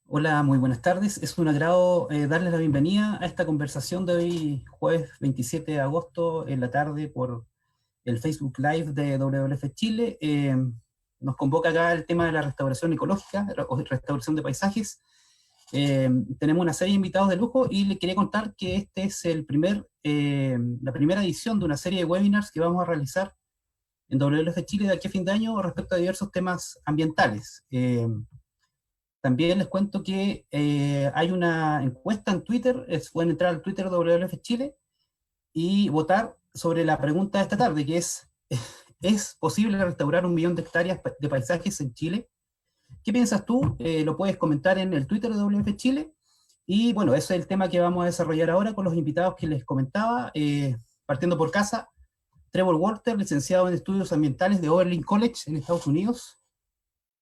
Hola, muy buenas tardes. Es un agrado darles la bienvenida a esta conversación de hoy, jueves 27 de agosto, en la tarde, por el Facebook Live de WWF Chile. Nos convoca acá el tema de la restauración ecológica o restauración de paisajes. Tenemos una serie de invitados de lujo y le quería contar que este es la primera edición de una serie de webinars que vamos a realizar en WWF Chile de aquí a fin de año respecto a diversos temas ambientales. También les cuento que hay una encuesta en Twitter, pueden entrar al Twitter de WWF Chile y votar sobre la pregunta de esta tarde, que ¿es posible restaurar 1 millón de hectáreas de paisajes en Chile? ¿Qué piensas tú? Lo puedes comentar en el Twitter de WWF Chile. Y bueno, ese es el tema que vamos a desarrollar ahora con los invitados que les comentaba. Partiendo por casa, Trevor Walter, licenciado en Estudios Ambientales de Oberlin College en Estados Unidos,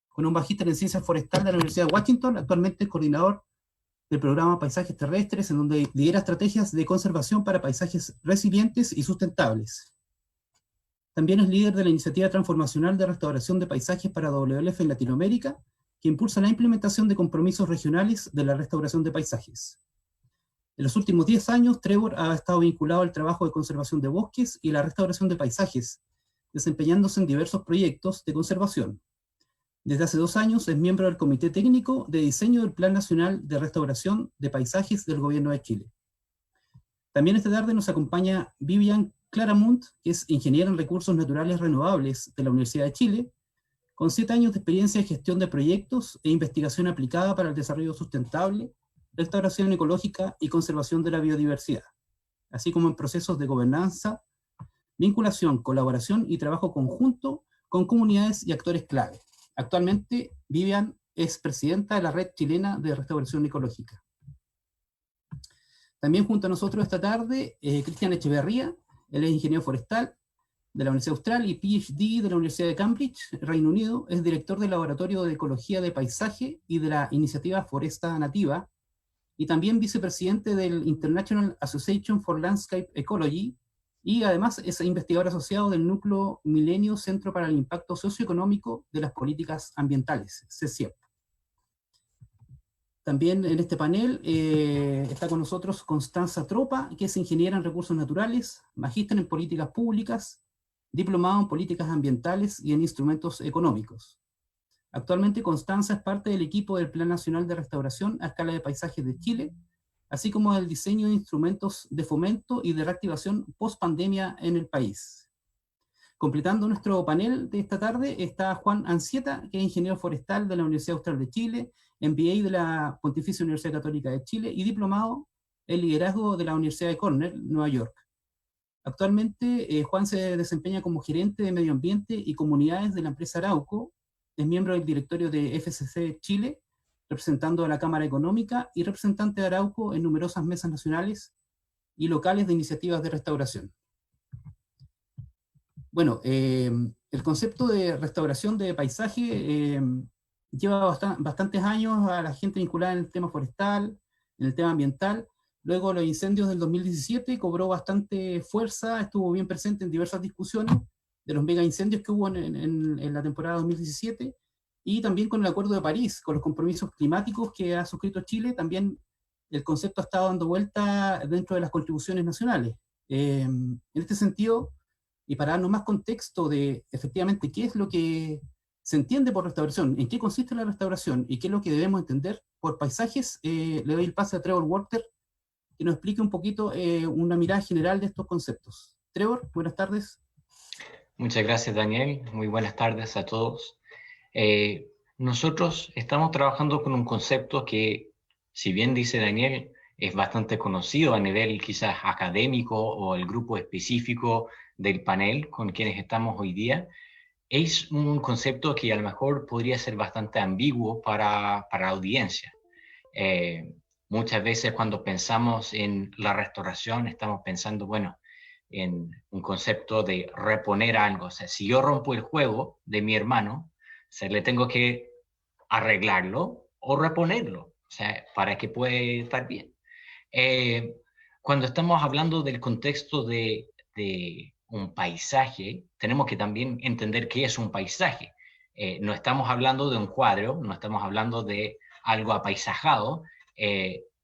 con un magíster en Ciencias Forestales de la Universidad de Washington, actualmente es coordinador del programa Paisajes Terrestres, en donde lidera estrategias de conservación para paisajes resilientes y sustentables. También es líder de la iniciativa transformacional de restauración de paisajes para WWF en Latinoamérica, que impulsa la implementación de compromisos regionales de la restauración de paisajes. En los últimos 10 años, Trevor ha estado vinculado al trabajo de conservación de bosques y la restauración de paisajes, desempeñándose en diversos proyectos de conservación. Desde hace 2 años es miembro del Comité Técnico de Diseño del Plan Nacional de Restauración de Paisajes del Gobierno de Chile. También esta tarde nos acompaña Vivian Claramunt, que es ingeniera en recursos naturales renovables de la Universidad de Chile, con 7 años de experiencia en gestión de proyectos e investigación aplicada para el desarrollo sustentable, restauración ecológica y conservación de la biodiversidad, así como en procesos de gobernanza, vinculación, colaboración y trabajo conjunto con comunidades y actores clave. Actualmente, Vivian es presidenta de la Red Chilena de Restauración Ecológica. También junto a nosotros esta tarde, Cristian Echeverría, él es ingeniero forestal de la Universidad Austral y PhD de la Universidad de Cambridge, Reino Unido. Es director del Laboratorio de Ecología de Paisaje y de la iniciativa Foresta Nativa, y también vicepresidente del International Association for Landscape Ecology, y además es investigador asociado del Núcleo Milenio Centro para el Impacto Socioeconómico de las Políticas Ambientales, CECIEP. También en este panel está con nosotros Constanza Tropa, que es ingeniera en recursos naturales, magíster en políticas públicas, diplomado en políticas ambientales y en instrumentos económicos. Actualmente Constanza es parte del equipo del Plan Nacional de Restauración a Escala de Paisajes de Chile, así como del diseño de instrumentos de fomento y de reactivación post-pandemia en el país. Completando nuestro panel de esta tarde está Juan Ancieta, que es ingeniero forestal de la Universidad Austral de Chile, MBA de la Pontificia Universidad Católica de Chile y diplomado en liderazgo de la Universidad de Cornell, Nueva York. Actualmente Juan se desempeña como gerente de medio ambiente y comunidades de la empresa Arauco, es miembro del directorio de FCC Chile, representando a la Cámara Económica y representante de Arauco en numerosas mesas nacionales y locales de iniciativas de restauración. Bueno, el concepto de restauración de paisaje lleva bastantes años a la gente vinculada en el tema forestal, en el tema ambiental. Luego los incendios del 2017 cobró bastante fuerza, estuvo bien presente en diversas discusiones de los mega incendios que hubo en la temporada 2017, y también con el Acuerdo de París, con los compromisos climáticos que ha suscrito Chile, también el concepto ha estado dando vuelta dentro de las contribuciones nacionales. En este sentido, y para darnos más contexto de efectivamente qué es lo que se entiende por restauración, en qué consiste la restauración y qué es lo que debemos entender por paisajes, le doy el pase a Trevor Walter, que nos explique un poquito una mirada general de estos conceptos. Trevor, buenas tardes. Muchas gracias, Daniel. Muy buenas tardes a todos. Nosotros estamos trabajando con un concepto que, si bien dice Daniel, es bastante conocido a nivel quizás académico o el grupo específico del panel con quienes estamos hoy día, es un concepto que a lo mejor podría ser bastante ambiguo para la audiencia. Muchas veces cuando pensamos en la restauración estamos pensando, bueno, en un concepto de reponer algo. O sea, si yo rompo el juego de mi hermano, le tengo que arreglarlo o reponerlo, o sea, para que pueda estar bien. Eh, Cuando estamos hablando del contexto de un paisaje, tenemos que también entender qué es un paisaje. No estamos hablando de un cuadro, no estamos hablando de algo apaisajado,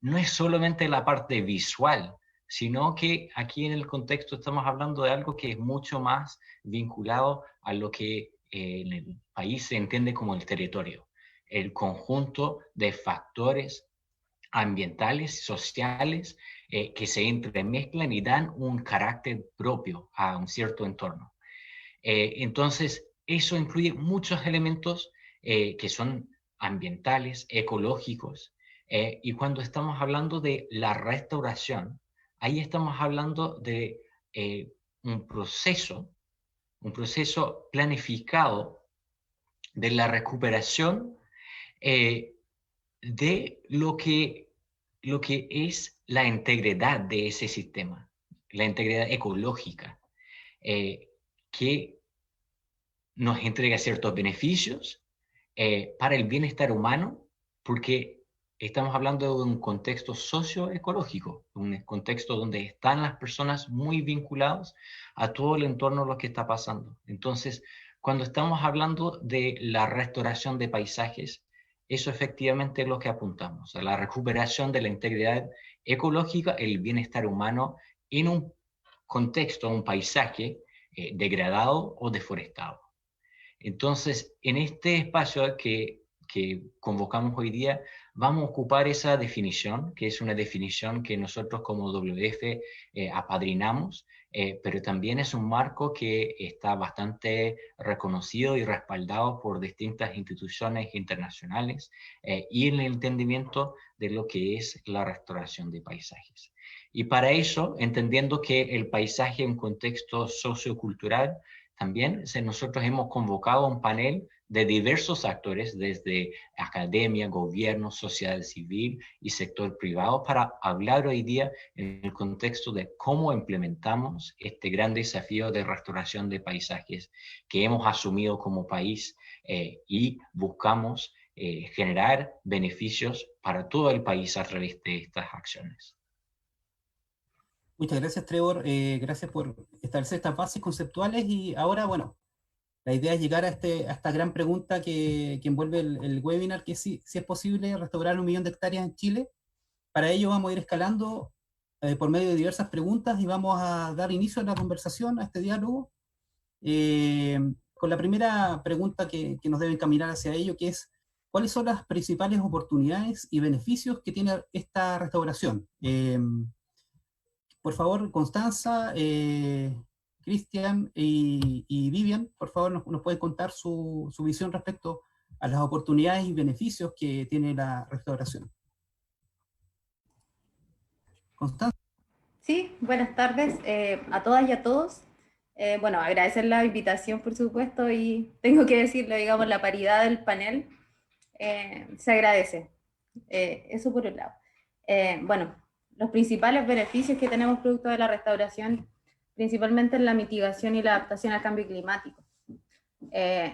no es solamente la parte visual, sino que aquí en el contexto estamos hablando de algo que es mucho más vinculado a lo que en el país se entiende como el territorio, el conjunto de factores ambientales, sociales, que se entremezclan y dan un carácter propio a un cierto entorno. Entonces, eso incluye muchos elementos que son ambientales, ecológicos, y cuando estamos hablando de la restauración, ahí estamos hablando de eh, un proceso planificado de la recuperación eh, de lo que es la integridad de ese sistema, la integridad ecológica, eh, que nos entrega ciertos beneficios para el bienestar humano, porque estamos hablando de un contexto socioecológico, un contexto donde están las personas muy vinculadas a todo el entorno de lo que está pasando. Entonces, cuando estamos hablando de la restauración de paisajes, eso efectivamente es lo que apuntamos, a la recuperación de la integridad ecológica, el bienestar humano en un contexto, un paisaje degradado o deforestado. Entonces, en este espacio que convocamos hoy día, vamos a ocupar esa definición, que es una definición que nosotros como WF apadrinamos, pero también es un marco que está bastante reconocido y respaldado por distintas instituciones internacionales y en el entendimiento de lo que es la restauración de paisajes. Y para eso, entendiendo que el paisaje en contexto sociocultural también nosotros hemos convocado un panel de diversos actores, desde academia, gobierno, sociedad civil y sector privado, para hablar hoy día en el contexto de cómo implementamos este gran desafío de restauración de paisajes que hemos asumido como país y buscamos generar beneficios para todo el país a través de estas acciones. Muchas gracias, Trevor. Gracias por establecer estas bases conceptuales y ahora, bueno, la idea es llegar a esta gran pregunta que envuelve el webinar, que es si es posible restaurar 1 millón de hectáreas en Chile. Para ello vamos a ir escalando por medio de diversas preguntas y vamos a dar inicio a la conversación, a este diálogo, con la primera pregunta que nos debe encaminar hacia ello, que es: ¿cuáles son las principales oportunidades y beneficios que tiene esta restauración? Por favor, Constanza, Cristian y Vivian, por favor, nos pueden contar su visión respecto a las oportunidades y beneficios que tiene la restauración. Constanza. Sí, buenas tardes a todas y a todos. Bueno, agradecer la invitación, por supuesto, y tengo que decirlo, digamos, la paridad del panel se agradece. Eso por un lado. Bueno, los principales beneficios que tenemos producto de la restauración, principalmente en la mitigación y la adaptación al cambio climático.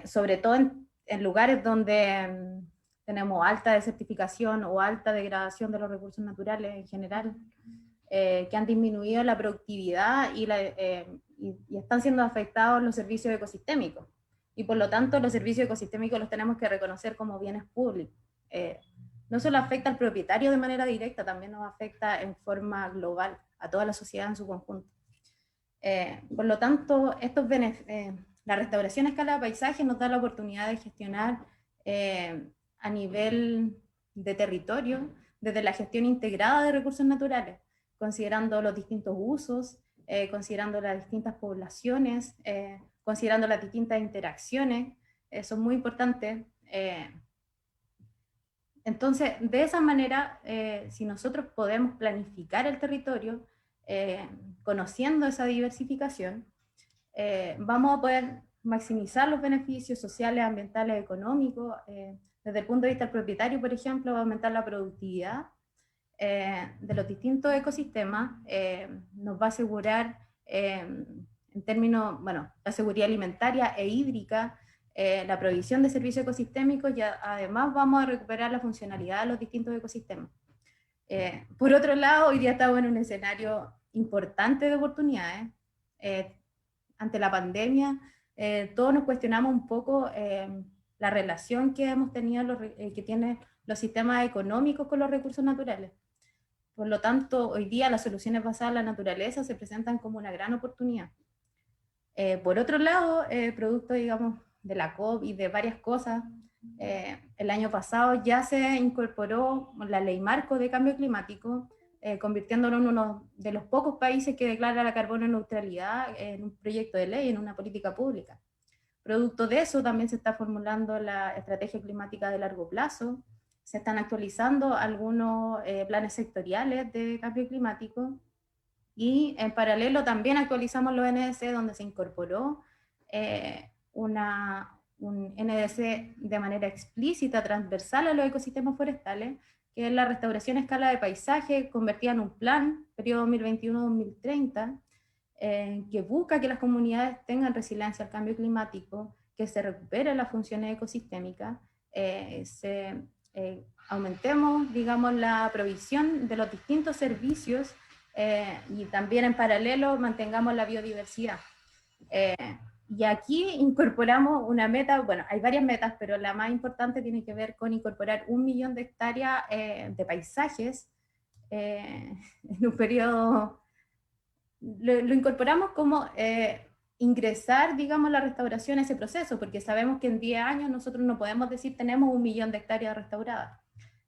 Sobre todo en lugares donde tenemos alta desertificación o alta degradación de los recursos naturales en general, que han disminuido la productividad y están siendo afectados los servicios ecosistémicos. Y por lo tanto, los servicios ecosistémicos los tenemos que reconocer como bienes públicos. No solo afecta al propietario de manera directa, también nos afecta en forma global a toda la sociedad en su conjunto. Por lo tanto, la restauración a escala de paisaje nos da la oportunidad de gestionar a nivel de territorio, desde la gestión integrada de recursos naturales, considerando los distintos usos, considerando las distintas poblaciones, considerando las distintas interacciones. Eso es muy importante. Entonces, de esa manera, si nosotros podemos planificar el territorio, conociendo esa diversificación, vamos a poder maximizar los beneficios sociales, ambientales, económicos. Desde el punto de vista del propietario, por ejemplo, va a aumentar la productividad, de los distintos ecosistemas, nos va a asegurar, en términos, bueno, la seguridad alimentaria e hídrica, la provisión de servicios ecosistémicos, y además vamos a recuperar la funcionalidad de los distintos ecosistemas. Por otro lado, hoy día estamos en un escenario importante de oportunidades. Ante la pandemia, todos nos cuestionamos un poco la relación que hemos tenido, que tienen los sistemas económicos con los recursos naturales. Por lo tanto, hoy día las soluciones basadas en la naturaleza se presentan como una gran oportunidad. Por otro lado, producto, digamos, de la COP y de varias cosas, el año pasado ya se incorporó la Ley Marco de Cambio Climático, convirtiéndolo en uno de los pocos países que declara la carbono neutralidad en un proyecto de ley, en una política pública. Producto de eso también se está formulando la estrategia climática de largo plazo, se están actualizando algunos planes sectoriales de cambio climático, y en paralelo también actualizamos los NDC, donde se incorporó un NDC de manera explícita, transversal a los ecosistemas forestales, que es la restauración a escala de paisaje, convertida en un plan, periodo 2021-2030, que busca que las comunidades tengan resiliencia al cambio climático, que se recupere las funciones ecosistémicas, aumentemos, digamos, la provisión de los distintos servicios, y también en paralelo mantengamos la biodiversidad. Y aquí incorporamos una meta, bueno, hay varias metas, pero la más importante tiene que ver con incorporar 1 millón de hectáreas de paisajes en un periodo. Lo incorporamos como ingresar, digamos, la restauración a ese proceso, porque sabemos que en 10 años nosotros no podemos decir tenemos 1 millón de hectáreas restauradas.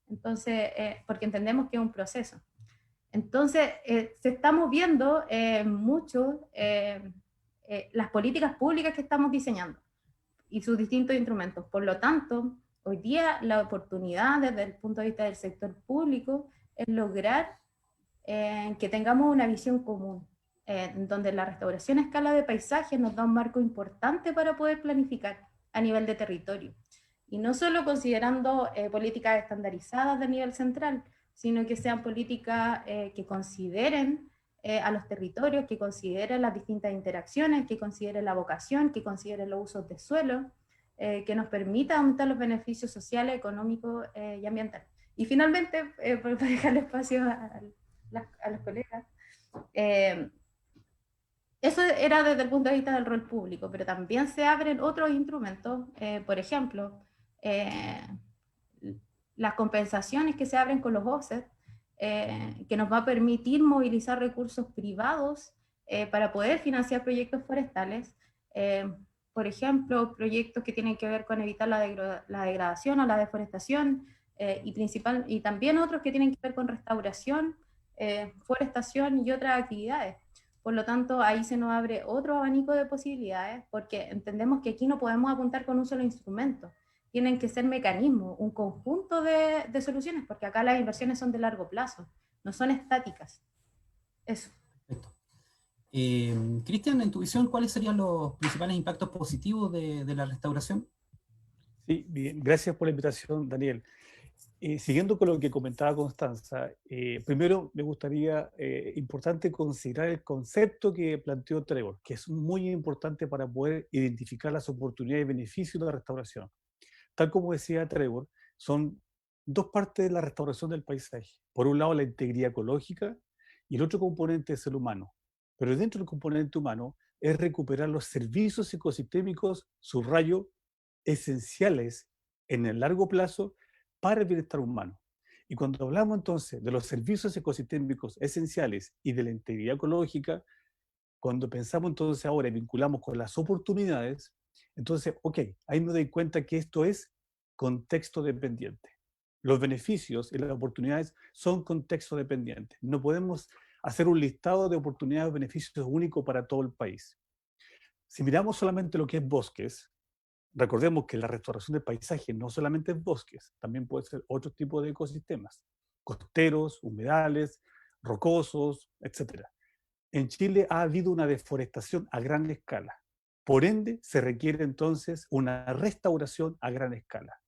Entonces, porque entendemos que es un proceso. Entonces, se está moviendo mucho las políticas públicas que estamos diseñando y sus distintos instrumentos. Por lo tanto, hoy día la oportunidad desde el punto de vista del sector público es lograr que tengamos una visión común, donde la restauración a escala de paisajes nos da un marco importante para poder planificar a nivel de territorio. Y no solo considerando políticas estandarizadas de nivel central, sino que sean políticas que consideren a los territorios, que consideren las distintas interacciones, que consideren la vocación, que consideren los usos de suelo, que nos permita aumentar los beneficios sociales, económicos y ambientales. Y finalmente, para dejarle espacio a los colegas, eso era desde el punto de vista del rol público, pero también se abren otros instrumentos, por ejemplo, las compensaciones que se abren con los offsets, que nos va a permitir movilizar recursos privados para poder financiar proyectos forestales, por ejemplo, proyectos que tienen que ver con evitar la degradación o la deforestación, y también otros que tienen que ver con restauración, forestación y otras actividades. Por lo tanto, ahí se nos abre otro abanico de posibilidades, porque entendemos que aquí no podemos apuntar con un solo instrumento. Tienen que ser mecanismos, un conjunto de soluciones, porque acá las inversiones son de largo plazo, no son estáticas. Eso. Perfecto. Cristian, en tu visión, ¿cuáles serían los principales impactos positivos de la restauración? Sí, bien, gracias por la invitación, Daniel. Siguiendo con lo que comentaba Constanza, primero me gustaría, importante considerar el concepto que planteó Trevor, que es muy importante para poder identificar las oportunidades y beneficios de la restauración. Tal como decía Trevor, son dos partes de la restauración del paisaje. Por un lado, la integridad ecológica y el otro componente es el humano. Pero dentro del componente humano es recuperar los servicios ecosistémicos, subrayo, esenciales en el largo plazo para el bienestar humano. Y cuando hablamos entonces de los servicios ecosistémicos esenciales y de la integridad ecológica, cuando pensamos entonces ahora y vinculamos con las oportunidades, entonces, ok, ahí me doy cuenta que esto es contexto dependiente. Los beneficios y las oportunidades son contexto dependientes. No podemos hacer un listado de oportunidades o beneficios único para todo el país. Si miramos solamente lo que es bosques, recordemos que la restauración del paisaje no solamente es bosques, también puede ser otro tipo de ecosistemas, costeros, humedales, rocosos, etc. En Chile ha habido una deforestación a gran escala. Por ende, se requiere entonces una restauración a gran escala.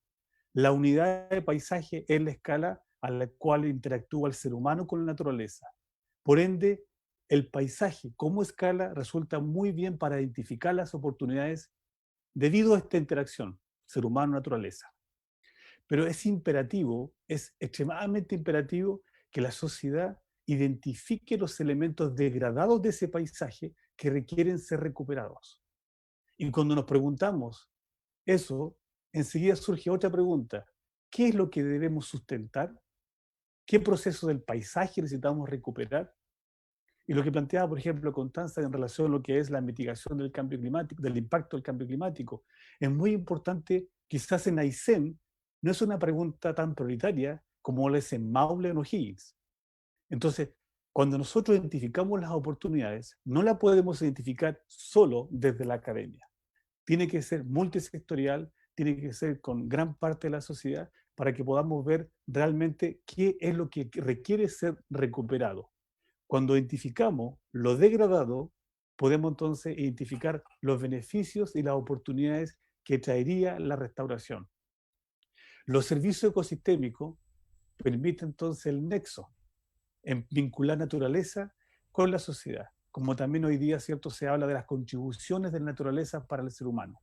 La unidad de paisaje es la escala a la cual interactúa el ser humano con la naturaleza. Por ende, el paisaje como escala resulta muy bien para identificar las oportunidades debido a esta interacción ser humano-naturaleza. Pero es imperativo, es extremadamente imperativo que la sociedad identifique los elementos degradados de ese paisaje que requieren ser recuperados. Y cuando nos preguntamos eso, enseguida surge otra pregunta. ¿Qué es lo que debemos sustentar? ¿Qué proceso del paisaje necesitamos recuperar? Y lo que planteaba, por ejemplo, Constanza en relación a lo que es la mitigación del cambio climático, del impacto del cambio climático, es muy importante. Quizás en Aysén no es una pregunta tan prioritaria como lo es en Maule o en O'Higgins. Entonces, cuando nosotros identificamos las oportunidades, no las podemos identificar solo desde la academia. Tiene que ser multisectorial, tiene que ser con gran parte de la sociedad para que podamos ver realmente qué es lo que requiere ser recuperado. Cuando identificamos lo degradado, podemos entonces identificar los beneficios y las oportunidades que traería la restauración. Los servicios ecosistémicos permiten entonces el nexo en vincular naturaleza con la sociedad, como también hoy día, ¿cierto?, se habla de las contribuciones de la naturaleza para el ser humano.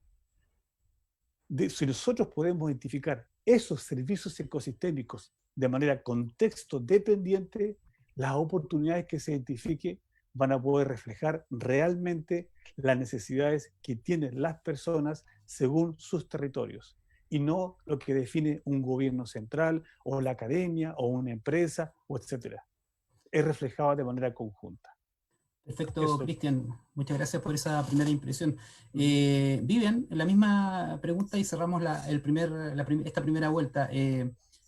Si nosotros podemos identificar esos servicios ecosistémicos de manera contexto dependiente, las oportunidades que se identifiquen van a poder reflejar realmente las necesidades que tienen las personas según sus territorios, y no lo que define un gobierno central, o la academia, o una empresa, o etcétera. Es reflejado de manera conjunta. Perfecto, Cristian. Muchas gracias por esa primera impresión. Vivian, la misma pregunta y cerramos esta primera vuelta.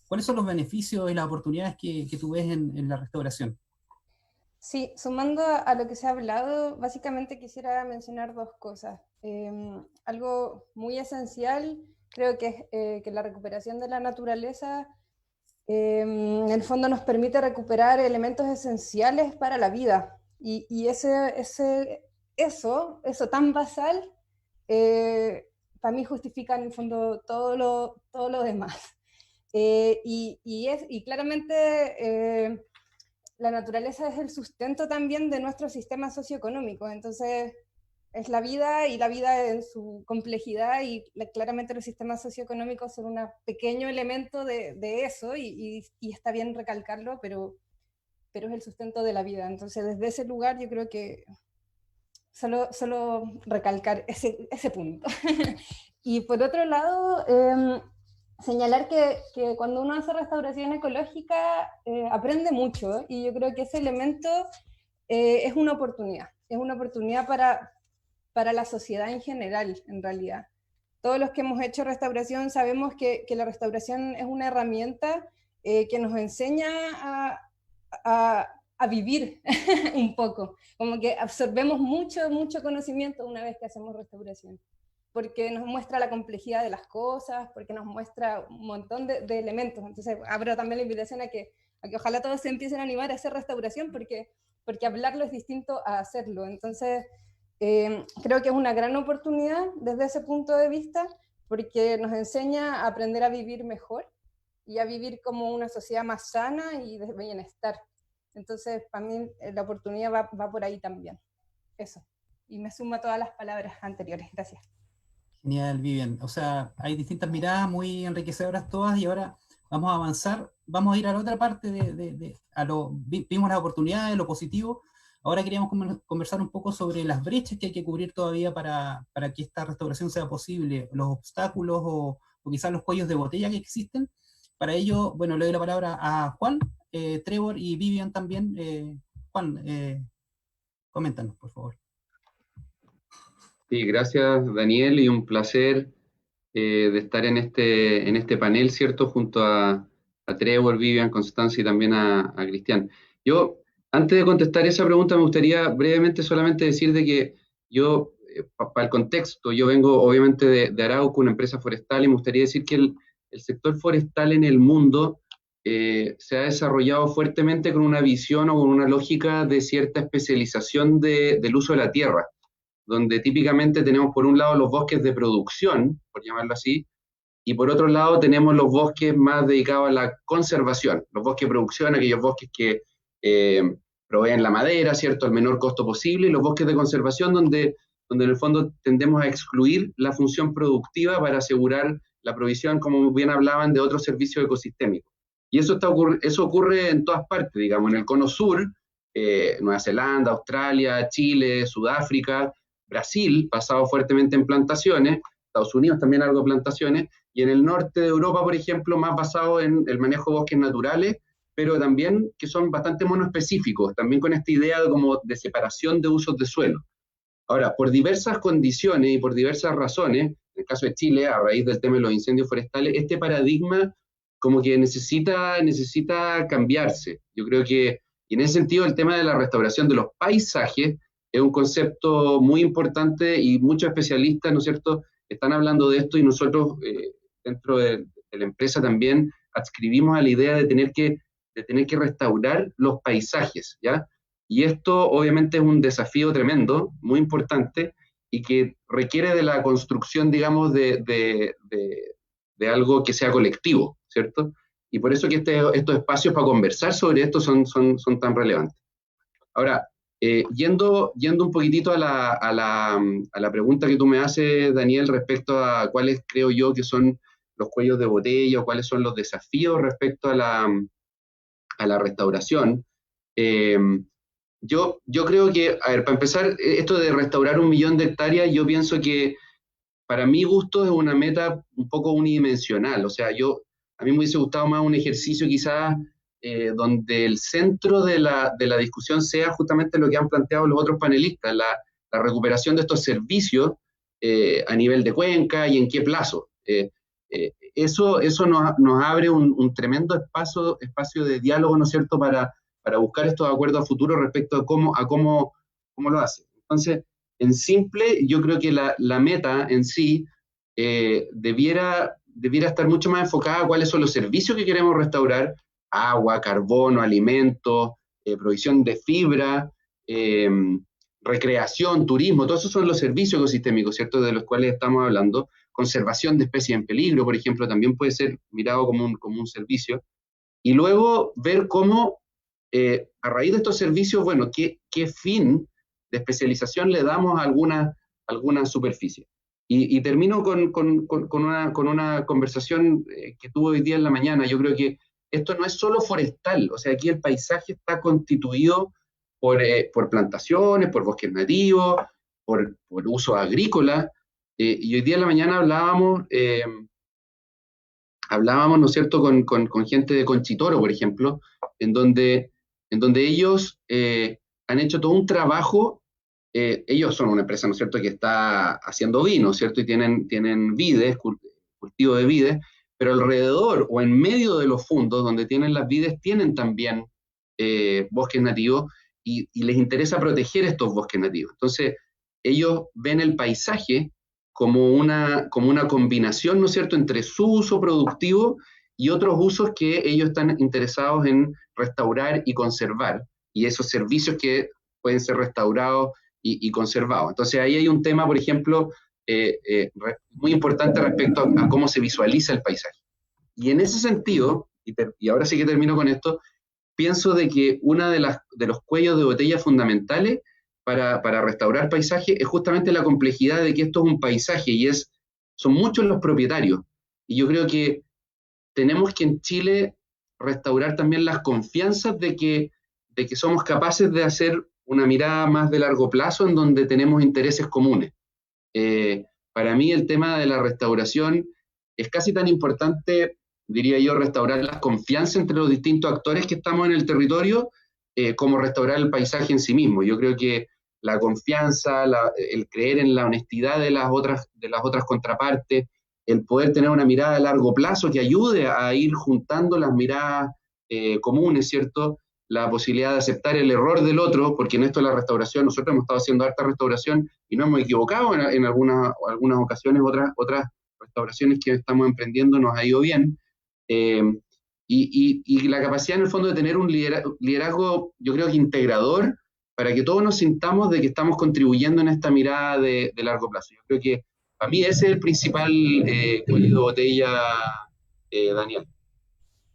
¿Cuáles son los beneficios y las oportunidades que tú ves en la restauración? Sí, sumando a lo que se ha hablado, básicamente quisiera mencionar dos cosas. Algo muy esencial, creo que es que la recuperación de la naturaleza en el fondo nos permite recuperar elementos esenciales para la vida. Y eso tan basal, para mí justifica en el fondo todo lo demás. Y claramente la naturaleza es el sustento también de nuestro sistema socioeconómico. Entonces es la vida, y la vida en su complejidad, y claramente los sistemas socioeconómicos son un pequeño elemento de eso, y está bien recalcarlo, pero es el sustento de la vida. Entonces, desde ese lugar yo creo que solo recalcar ese punto. Y por otro lado, señalar que cuando uno hace restauración ecológica aprende mucho, y yo creo que ese elemento es una oportunidad para la sociedad en general, en realidad. Todos los que hemos hecho restauración sabemos que la restauración es una herramienta que nos enseña a vivir un poco, como que absorbemos mucho conocimiento una vez que hacemos restauración, porque nos muestra la complejidad de las cosas, porque nos muestra un montón de elementos. Entonces abro también la invitación a que ojalá todos se empiecen a animar a hacer restauración, porque hablarlo es distinto a hacerlo. Entonces creo que es una gran oportunidad desde ese punto de vista, porque nos enseña a aprender a vivir mejor y a vivir como una sociedad más sana y de bienestar. Entonces, para mí la oportunidad va por ahí también. Eso. Y me sumo a todas las palabras anteriores. Gracias. Genial, Vivian. O sea, hay distintas miradas muy enriquecedoras todas, y ahora vamos a avanzar. Vamos a ir a la otra parte vimos las oportunidades, lo positivo. Ahora queríamos conversar un poco sobre las brechas que hay que cubrir todavía para que esta restauración sea posible, los obstáculos o quizás los cuellos de botella que existen. Para ello, bueno, le doy la palabra a Juan, Trevor y Vivian también. Juan, coméntanos, por favor. Sí, gracias, Daniel, y un placer de estar en este panel, ¿cierto? Junto a Trevor, Vivian, Constanza y también a Cristian. Yo, antes de contestar esa pregunta, me gustaría brevemente solamente decir de que yo, para el contexto, yo vengo obviamente de Arauco, una empresa forestal, y me gustaría decir que el sector forestal en el mundo se ha desarrollado fuertemente con una visión o con una lógica de cierta especialización del uso de la tierra, donde típicamente tenemos por un lado los bosques de producción, por llamarlo así, y por otro lado tenemos los bosques más dedicados a la conservación, los bosques de producción, aquellos bosques que proveen la madera, ¿cierto?, al menor costo posible, y los bosques de conservación donde en el fondo tendemos a excluir la función productiva para asegurar la provisión, como bien hablaban, de otros servicios ecosistémicos. Y eso ocurre en todas partes, digamos, en el cono sur, Nueva Zelanda, Australia, Chile, Sudáfrica, Brasil, basado fuertemente en plantaciones, Estados Unidos también algo de plantaciones, y en el norte de Europa, por ejemplo, más basado en el manejo de bosques naturales, pero también que son bastante monoespecíficos, también con esta idea de separación de usos de suelo. Ahora, por diversas condiciones y por diversas razones, en el caso de Chile, a raíz del tema de los incendios forestales, este paradigma como que necesita cambiarse. Yo creo que, y en ese sentido, el tema de la restauración de los paisajes es un concepto muy importante y muchos especialistas, ¿no es cierto?, están hablando de esto, y nosotros dentro de la empresa también adscribimos a la idea de tener que restaurar los paisajes, ¿ya? Y esto obviamente es un desafío tremendo, muy importante, y que requiere de la construcción, digamos, de algo que sea colectivo, ¿cierto? Y por eso que estos espacios para conversar sobre esto son tan relevantes. Ahora, yendo un poquitito a la pregunta que tú me haces, Daniel, respecto a cuáles creo yo que son los cuellos de botella o cuáles son los desafíos respecto a la restauración. Yo creo que, a ver, para empezar, esto de restaurar 1 millón de hectáreas, yo pienso que para mi gusto es una meta un poco unidimensional. O sea, a mí me hubiese gustado más un ejercicio quizás donde el centro de la discusión sea justamente lo que han planteado los otros panelistas, la recuperación de estos servicios a nivel de cuenca y en qué plazo. Eso nos abre un tremendo espacio de diálogo, ¿no es cierto?, para buscar estos acuerdos a futuro respecto a cómo lo hace. Entonces, en simple, yo creo que la meta en sí debiera estar mucho más enfocada a cuáles son los servicios que queremos restaurar: agua, carbono, alimentos, provisión de fibra, recreación, turismo. Todos esos son los servicios ecosistémicos, ¿cierto?, de los cuales estamos hablando. Conservación de especies en peligro, por ejemplo, también puede ser mirado como un servicio. Y luego ver cómo, a raíz de estos servicios, bueno, qué fin de especialización le damos a alguna superficie. Y termino con una conversación que tuve hoy día en la mañana. Yo creo que esto no es solo forestal, o sea, aquí el paisaje está constituido por plantaciones, por bosques nativos, por uso agrícola, y hoy día en la mañana hablábamos, ¿no es cierto?, con gente de Conchitoro, por ejemplo, en donde ellos han hecho todo un trabajo. Ellos son una empresa, ¿no es cierto?, que está haciendo vino, ¿cierto?, y tienen vides, cultivo de vides, pero alrededor o en medio de los fundos donde tienen las vides tienen también bosques nativos, y les interesa proteger estos bosques nativos. Entonces, ellos ven el paisaje como una combinación, ¿no es cierto?, entre su uso productivo y otros usos que ellos están interesados en restaurar y conservar, y esos servicios que pueden ser restaurados y conservados. Entonces ahí hay un tema, por ejemplo, muy importante respecto a cómo se visualiza el paisaje. Y en ese sentido, y ahora sí que termino con esto, pienso de que uno de los cuellos de botella fundamentales para restaurar paisaje es justamente la complejidad de que esto es un paisaje y son muchos los propietarios. Y yo creo que tenemos que en Chile restaurar también las confianzas de que somos capaces de hacer una mirada más de largo plazo en donde tenemos intereses comunes. Para mí el tema de la restauración es casi tan importante, diría yo, restaurar la confianza entre los distintos actores que estamos en el territorio, como restaurar el paisaje en sí mismo. Yo creo que la confianza, el creer en la honestidad de las otras contrapartes, el poder tener una mirada a largo plazo que ayude a ir juntando las miradas comunes, ¿cierto?, la posibilidad de aceptar el error del otro, porque en esto de la restauración, nosotros hemos estado haciendo harta restauración y no hemos equivocado en algunas ocasiones, otras restauraciones que estamos emprendiendo nos ha ido bien, y la capacidad en el fondo de tener un liderazgo, yo creo que integrador, para que todos nos sintamos de que estamos contribuyendo en esta mirada de largo plazo. Yo creo que Para mí ese es el principal cuello de botella, Daniel.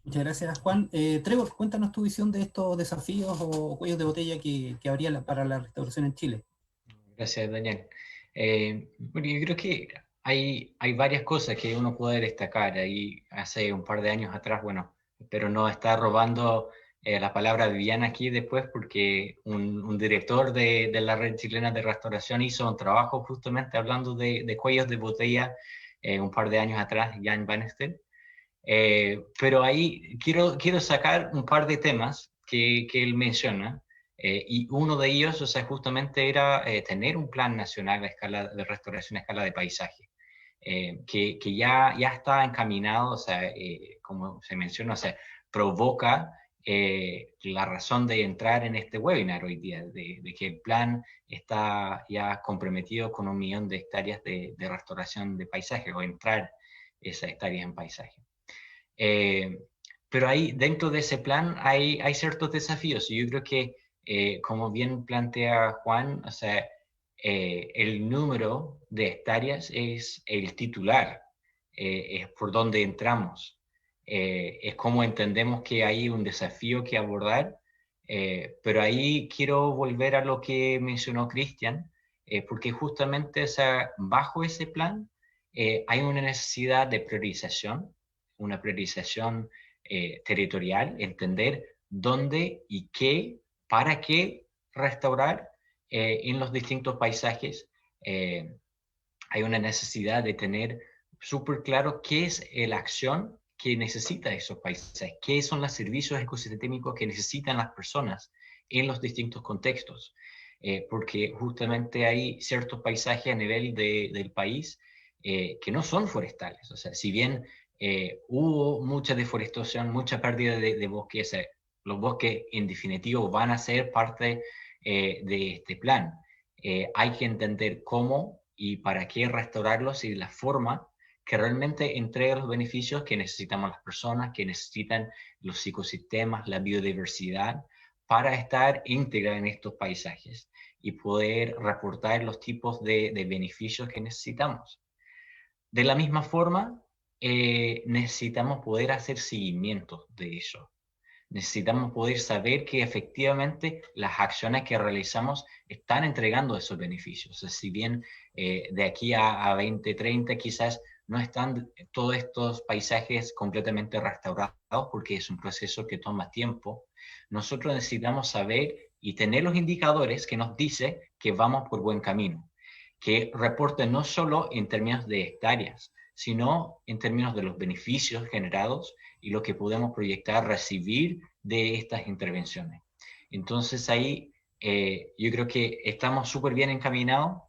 Muchas gracias, Juan. Trevor, cuéntanos tu visión de estos desafíos o cuellos de botella que habría para la restauración en Chile. Gracias, Daniel. Bueno, yo creo que hay varias cosas que uno puede destacar. Ahí hace un par de años atrás, bueno, pero no está robando la palabra Viviana aquí después, porque un director de la Red Chilena de Restauración hizo un trabajo justamente hablando de cuellos de botella un par de años atrás, Jan Bannister. Pero ahí quiero sacar un par de temas que él menciona, y uno de ellos, o sea, justamente era tener un plan nacional a escala de restauración a escala de paisaje, que ya está encaminado, o sea, como se menciona, o sea, provoca la razón de entrar en este webinar hoy día, de que el plan está ya comprometido con 1 millón de hectáreas de restauración de paisaje, o entrar esas hectáreas en paisaje. Pero ahí, dentro de ese plan, hay ciertos desafíos. Y yo creo que, como bien plantea Juan, o sea, el número de hectáreas es el titular, es por donde entramos, es como entendemos que hay un desafío que abordar, pero ahí quiero volver a lo que mencionó Cristian, porque justamente, o sea, bajo ese plan hay una necesidad de priorización, una priorización territorial, entender dónde y qué, para qué restaurar en los distintos paisajes. Hay una necesidad de tener súper claro qué es la acción que necesita esos paisajes, qué son los servicios ecosistémicos que necesitan las personas en los distintos contextos. Porque justamente hay ciertos paisajes a nivel del país que no son forestales. O sea, si bien hubo mucha deforestación, mucha pérdida de bosques, los bosques en definitivo van a ser parte de este plan. Hay que entender cómo y para qué restaurarlos y la forma que realmente entrega los beneficios que necesitamos las personas, que necesitan los ecosistemas, la biodiversidad, para estar íntegra en estos paisajes y poder reportar los tipos de beneficios que necesitamos. De la misma forma, necesitamos poder hacer seguimiento de eso. Necesitamos poder saber que efectivamente las acciones que realizamos están entregando esos beneficios. O sea, si bien de aquí a 2030 quizás no están todos estos paisajes completamente restaurados, porque es un proceso que toma tiempo, nosotros necesitamos saber y tener los indicadores que nos dicen que vamos por buen camino, que reporten no solo en términos de hectáreas, sino en términos de los beneficios generados y lo que podemos proyectar, recibir de estas intervenciones. Entonces ahí yo creo que estamos súper bien encaminados,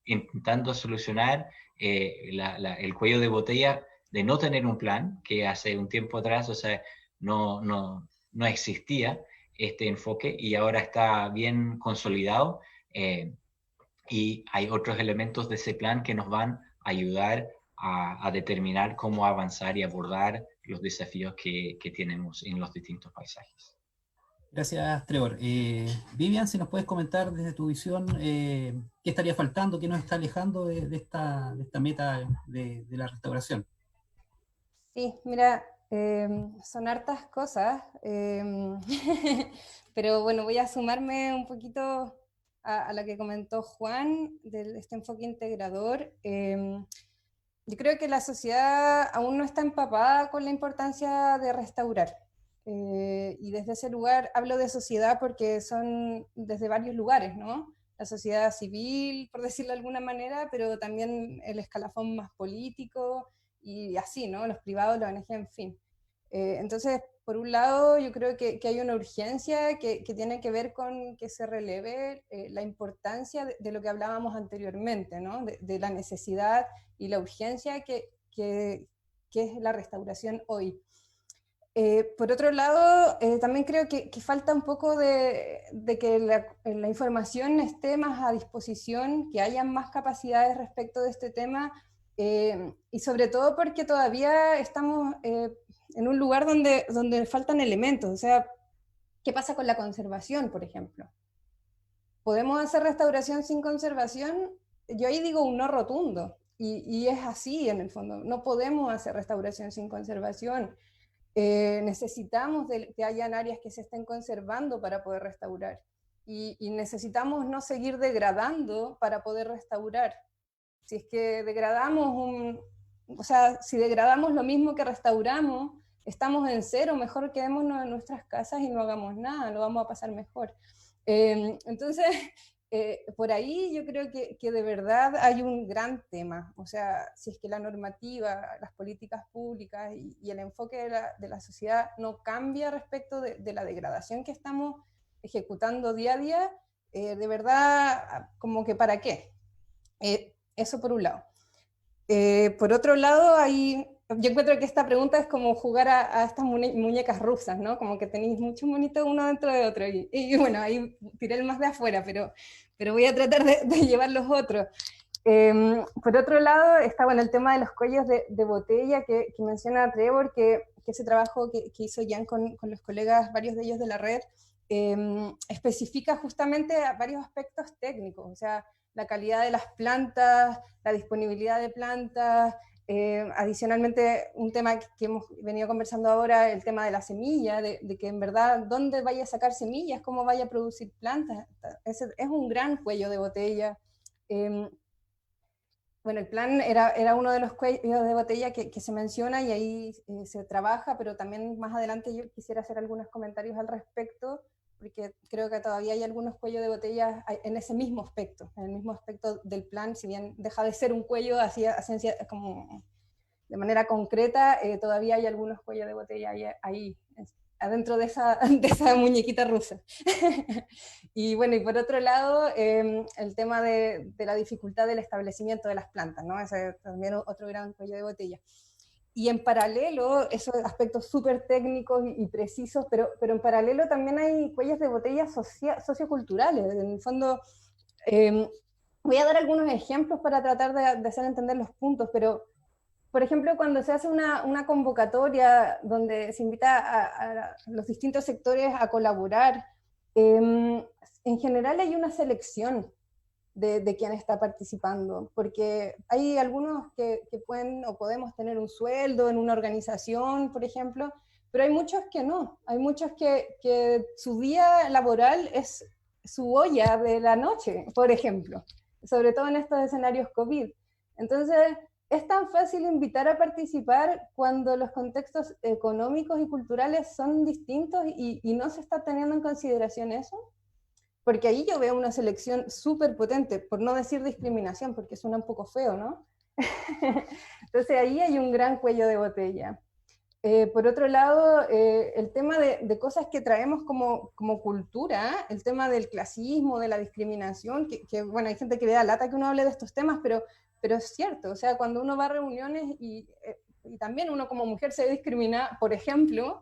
intentando solucionar el cuello de botella de no tener un plan, que hace un tiempo atrás, o sea, no existía este enfoque y ahora está bien consolidado. Y hay otros elementos de ese plan que nos van a ayudar a determinar cómo avanzar y abordar los desafíos que tenemos en los distintos paisajes. Gracias, Trevor. Vivian, si nos puedes comentar desde tu visión qué estaría faltando, qué nos está alejando de esta meta de la restauración. Sí, mira, son hartas cosas, pero bueno, voy a sumarme un poquito a la que comentó Juan, de este enfoque integrador. Yo creo que la sociedad aún no está empapada con la importancia de restaurar. Y desde ese lugar hablo de sociedad porque son desde varios lugares, ¿no? La sociedad civil, por decirlo de alguna manera, pero también el escalafón más político y así, ¿no? Los privados, la ONG, en fin. Entonces, por un lado, yo creo que hay una urgencia que tiene que ver con que se releve la importancia de lo que hablábamos anteriormente, ¿no? De la necesidad y la urgencia que es la restauración hoy. Por otro lado, también creo que falta un poco de que la información esté más a disposición, que haya más capacidades respecto de este tema, y sobre todo porque todavía estamos en un lugar donde faltan elementos. O sea, ¿qué pasa con la conservación, por ejemplo? ¿Podemos hacer restauración sin conservación? Yo ahí digo un no rotundo. y es así en el fondo. No podemos hacer restauración sin conservación. Necesitamos que hayan áreas que se estén conservando para poder restaurar. Y necesitamos no seguir degradando para poder restaurar. Si es que degradamos o sea, si degradamos lo mismo que restauramos, estamos en cero, mejor quedémonos en nuestras casas y no hagamos nada, lo vamos a pasar mejor. Entonces, por ahí yo creo que de verdad hay un gran tema. O sea, si es que la normativa, las políticas públicas y el enfoque de la sociedad no cambia respecto de la degradación que estamos ejecutando día a día, de verdad, como que ¿para qué? Eso por un lado. Por otro lado, yo encuentro que esta pregunta es como jugar a estas muñecas rusas, ¿no? Como que tenéis muchos monitos uno dentro de otro. Y bueno, ahí tiré el más de afuera, pero voy a tratar de llevar los otros. Por otro lado, está bueno, el tema de los cuellos de botella que menciona Trevor, que ese trabajo que hizo Jan con los colegas, varios de ellos de la red, especifica justamente varios aspectos técnicos, o sea, la calidad de las plantas, la disponibilidad de plantas, adicionalmente un tema que hemos venido conversando ahora, el tema de la semilla, de que en verdad dónde vaya a sacar semillas, cómo vaya a producir plantas, es un gran cuello de botella. Bueno, el plan era uno de los cuellos de botella que se menciona y ahí se trabaja, pero también más adelante yo quisiera hacer algunos comentarios al respecto, porque creo que todavía hay algunos cuellos de botella en ese mismo aspecto, en el mismo aspecto del plan, si bien deja de ser un cuello así como de manera concreta, todavía hay algunos cuellos de botella ahí adentro de esa muñequita rusa. Y bueno, y por otro lado, el tema de la dificultad del establecimiento de las plantas, ¿no? Ese es también otro gran cuello de botella. Y en paralelo, esos aspectos súper técnicos y precisos, pero en paralelo también hay cuellos de botella socioculturales. En el fondo, voy a dar algunos ejemplos para tratar de hacer entender los puntos, pero por ejemplo, cuando se hace una convocatoria donde se invita a los distintos sectores a colaborar, en general hay una selección de quién está participando, porque hay algunos que pueden o podemos tener un sueldo en una organización, por ejemplo, pero hay muchos que no, hay muchos que su día laboral es su olla de la noche, por ejemplo, sobre todo en estos escenarios COVID. Entonces, es tan fácil invitar a participar cuando los contextos económicos y culturales son distintos y no se está teniendo en consideración eso. Porque ahí yo veo una selección súper potente, por no decir discriminación, porque suena un poco feo, ¿no? Entonces ahí hay un gran cuello de botella. Por otro lado, el tema de cosas que traemos como cultura, el tema del clasismo, de la discriminación, que bueno, hay gente que le da lata que uno hable de estos temas, pero es cierto, o sea, cuando uno va a reuniones y también uno como mujer se discrimina, por ejemplo,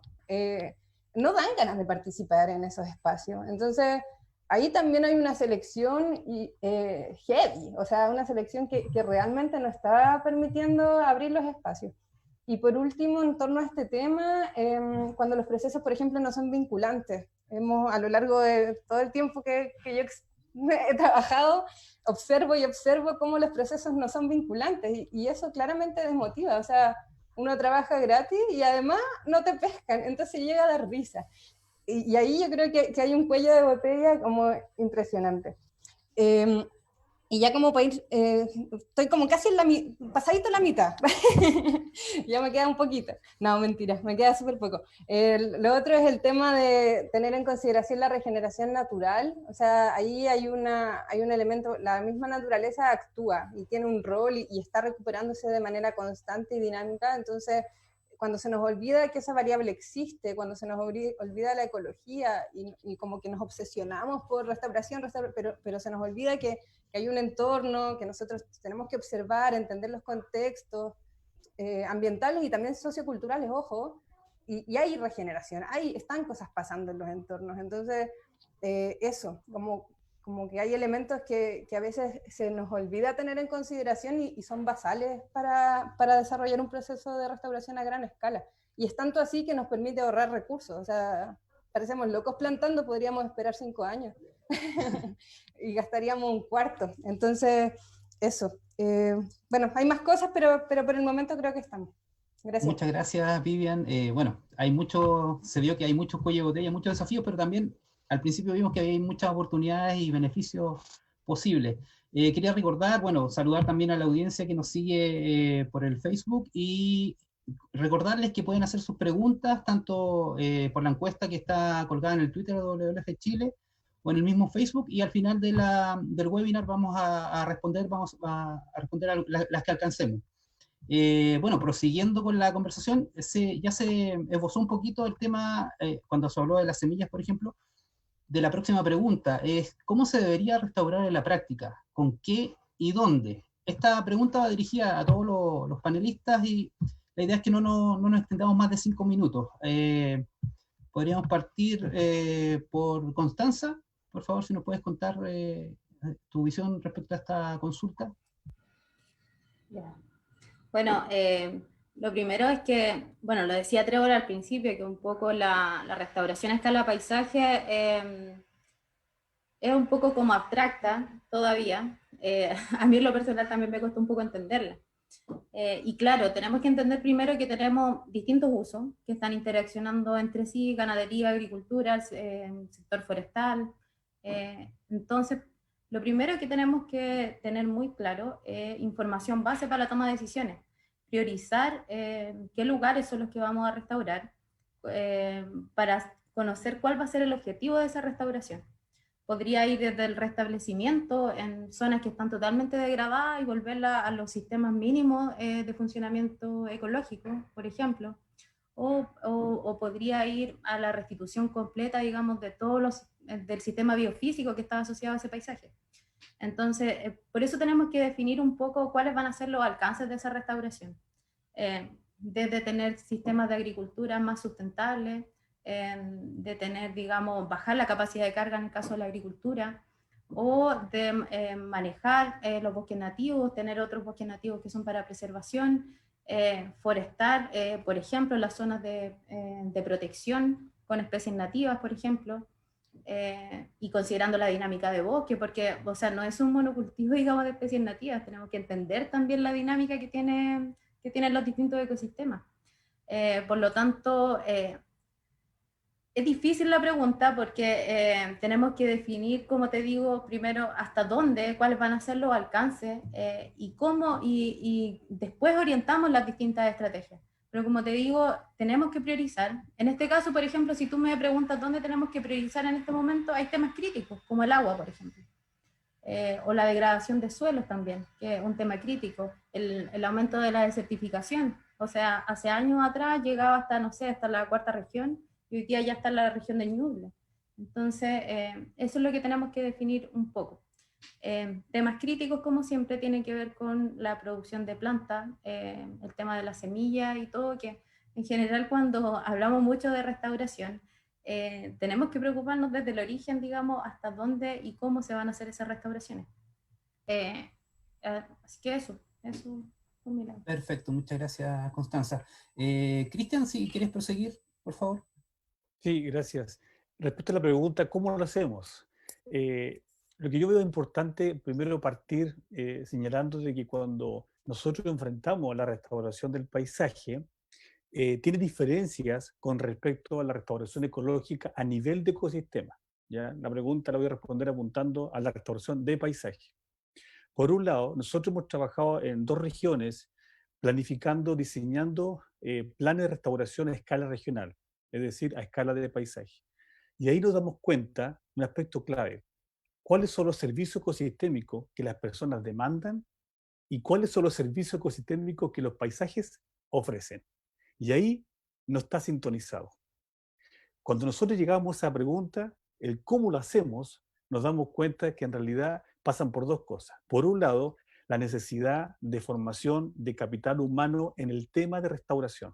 no dan ganas de participar en esos espacios. Entonces, ahí también hay una selección heavy, o sea, una selección que realmente no está permitiendo abrir los espacios. Y por último, en torno a este tema, cuando los procesos, por ejemplo, no son vinculantes, a lo largo de todo el tiempo que yo he trabajado, observo cómo los procesos no son vinculantes, y eso claramente desmotiva, o sea, uno trabaja gratis y además no te pescan, entonces llega a dar risa. Y ahí yo creo que hay un cuello de botella como impresionante. Y ya como para ir, estoy como casi pasadito la mitad, ya me queda un poquito, no, mentira, me queda súper poco. Lo otro es el tema de tener en consideración la regeneración natural, o sea, ahí hay un elemento, la misma naturaleza actúa y tiene un rol y está recuperándose de manera constante y dinámica, entonces cuando se nos olvida que esa variable existe, cuando se nos olvida la ecología y como que nos obsesionamos por restauración, pero se nos olvida que hay un entorno que nosotros tenemos que observar, entender los contextos ambientales y también socioculturales, ojo, y hay regeneración, están cosas pasando en los entornos, entonces eso, como que hay elementos que a veces se nos olvida tener en consideración y son basales para desarrollar un proceso de restauración a gran escala. Y es tanto así que nos permite ahorrar recursos. O sea, parecemos locos plantando, podríamos esperar 5 años y gastaríamos un cuarto. Entonces, eso. Bueno, hay más cosas, pero por el momento creo que estamos. Gracias. Muchas gracias, Vivian. Bueno, se vio que hay muchos cuellos de botella, muchos desafíos, pero también al principio vimos que había muchas oportunidades y beneficios posibles. Quería recordar, bueno, saludar también a la audiencia que nos sigue por el Facebook y recordarles que pueden hacer sus preguntas tanto por la encuesta que está colgada en el Twitter de WWF Chile o en el mismo Facebook, y al final del webinar vamos a responder, responder a las que alcancemos. Bueno, prosiguiendo con la conversación, ya se esbozó un poquito el tema, cuando se habló de las semillas, por ejemplo, de la próxima pregunta, es ¿cómo se debería restaurar en la práctica? ¿Con qué y dónde? Esta pregunta va dirigida a todos los panelistas y la idea es que no nos extendamos más de 5 minutos. Podríamos partir por Constanza. Por favor, si nos puedes contar tu visión respecto a esta consulta. Ya. Bueno, lo primero es que, bueno, lo decía Trevor al principio, que un poco la restauración a escala paisaje es un poco como abstracta todavía. A mí en lo personal también me costó un poco entenderla. Y claro, tenemos que entender primero que tenemos distintos usos que están interaccionando entre sí: ganadería, agricultura, sector forestal. Entonces, lo primero que tenemos que tener muy claro es información base para la toma de decisiones. Priorizar qué lugares son los que vamos a restaurar para conocer cuál va a ser el objetivo de esa restauración. Podría ir desde el restablecimiento en zonas que están totalmente degradadas y volverla a los sistemas mínimos de funcionamiento ecológico, por ejemplo, o podría ir a la restitución completa, digamos, de del sistema biofísico que está asociado a ese paisaje. Entonces, por eso tenemos que definir un poco cuáles van a ser los alcances de esa restauración. Desde tener sistemas de agricultura más sustentables, de tener, digamos, bajar la capacidad de carga en el caso de la agricultura, o de manejar los bosques nativos, tener otros bosques nativos que son para preservación, forestar, por ejemplo, las zonas de protección con especies nativas, por ejemplo, y considerando la dinámica de bosque, porque, o sea, no es un monocultivo, digamos, de especies nativas, tenemos que entender también la dinámica que tienen los distintos ecosistemas. Por lo tanto, es difícil la pregunta porque tenemos que definir, como te digo, primero hasta dónde, cuáles van a ser los alcances y cómo, y después orientamos las distintas estrategias. Pero como te digo, tenemos que priorizar. En este caso, por ejemplo, si tú me preguntas dónde tenemos que priorizar en este momento, hay temas críticos, como el agua, por ejemplo. O la degradación de suelos también, que es un tema crítico. El aumento de la desertificación. O sea, hace años atrás llegaba hasta, no sé, hasta la 4ª región, y hoy día ya está en la región de Ñuble. Entonces, eso es lo que tenemos que definir un poco. Temas críticos, como siempre, tienen que ver con la producción de plantas, el tema de la semilla y todo, que en general cuando hablamos mucho de restauración, tenemos que preocuparnos desde el origen, digamos, hasta dónde y cómo se van a hacer esas restauraciones. Así que eso. Perfecto, muchas gracias, Constanza. Cristian, si quieres proseguir, por favor. Sí, gracias. Respecto a la pregunta, ¿cómo lo hacemos? Lo que yo veo importante, primero partir señalando de que cuando nosotros enfrentamos la restauración del paisaje, tiene diferencias con respecto a la restauración ecológica a nivel de ecosistema. ¿Ya? La pregunta la voy a responder apuntando a la restauración de paisaje. Por un lado, nosotros hemos trabajado en 2 regiones planificando, diseñando planes de restauración a escala regional, es decir, a escala de paisaje. Y ahí nos damos cuenta de un aspecto clave: cuáles son los servicios ecosistémicos que las personas demandan y cuáles son los servicios ecosistémicos que los paisajes ofrecen. Y ahí no está sintonizado. Cuando nosotros llegamos a esa pregunta, el cómo lo hacemos, nos damos cuenta que en realidad pasan por 2 cosas. Por un lado, la necesidad de formación de capital humano en el tema de restauración.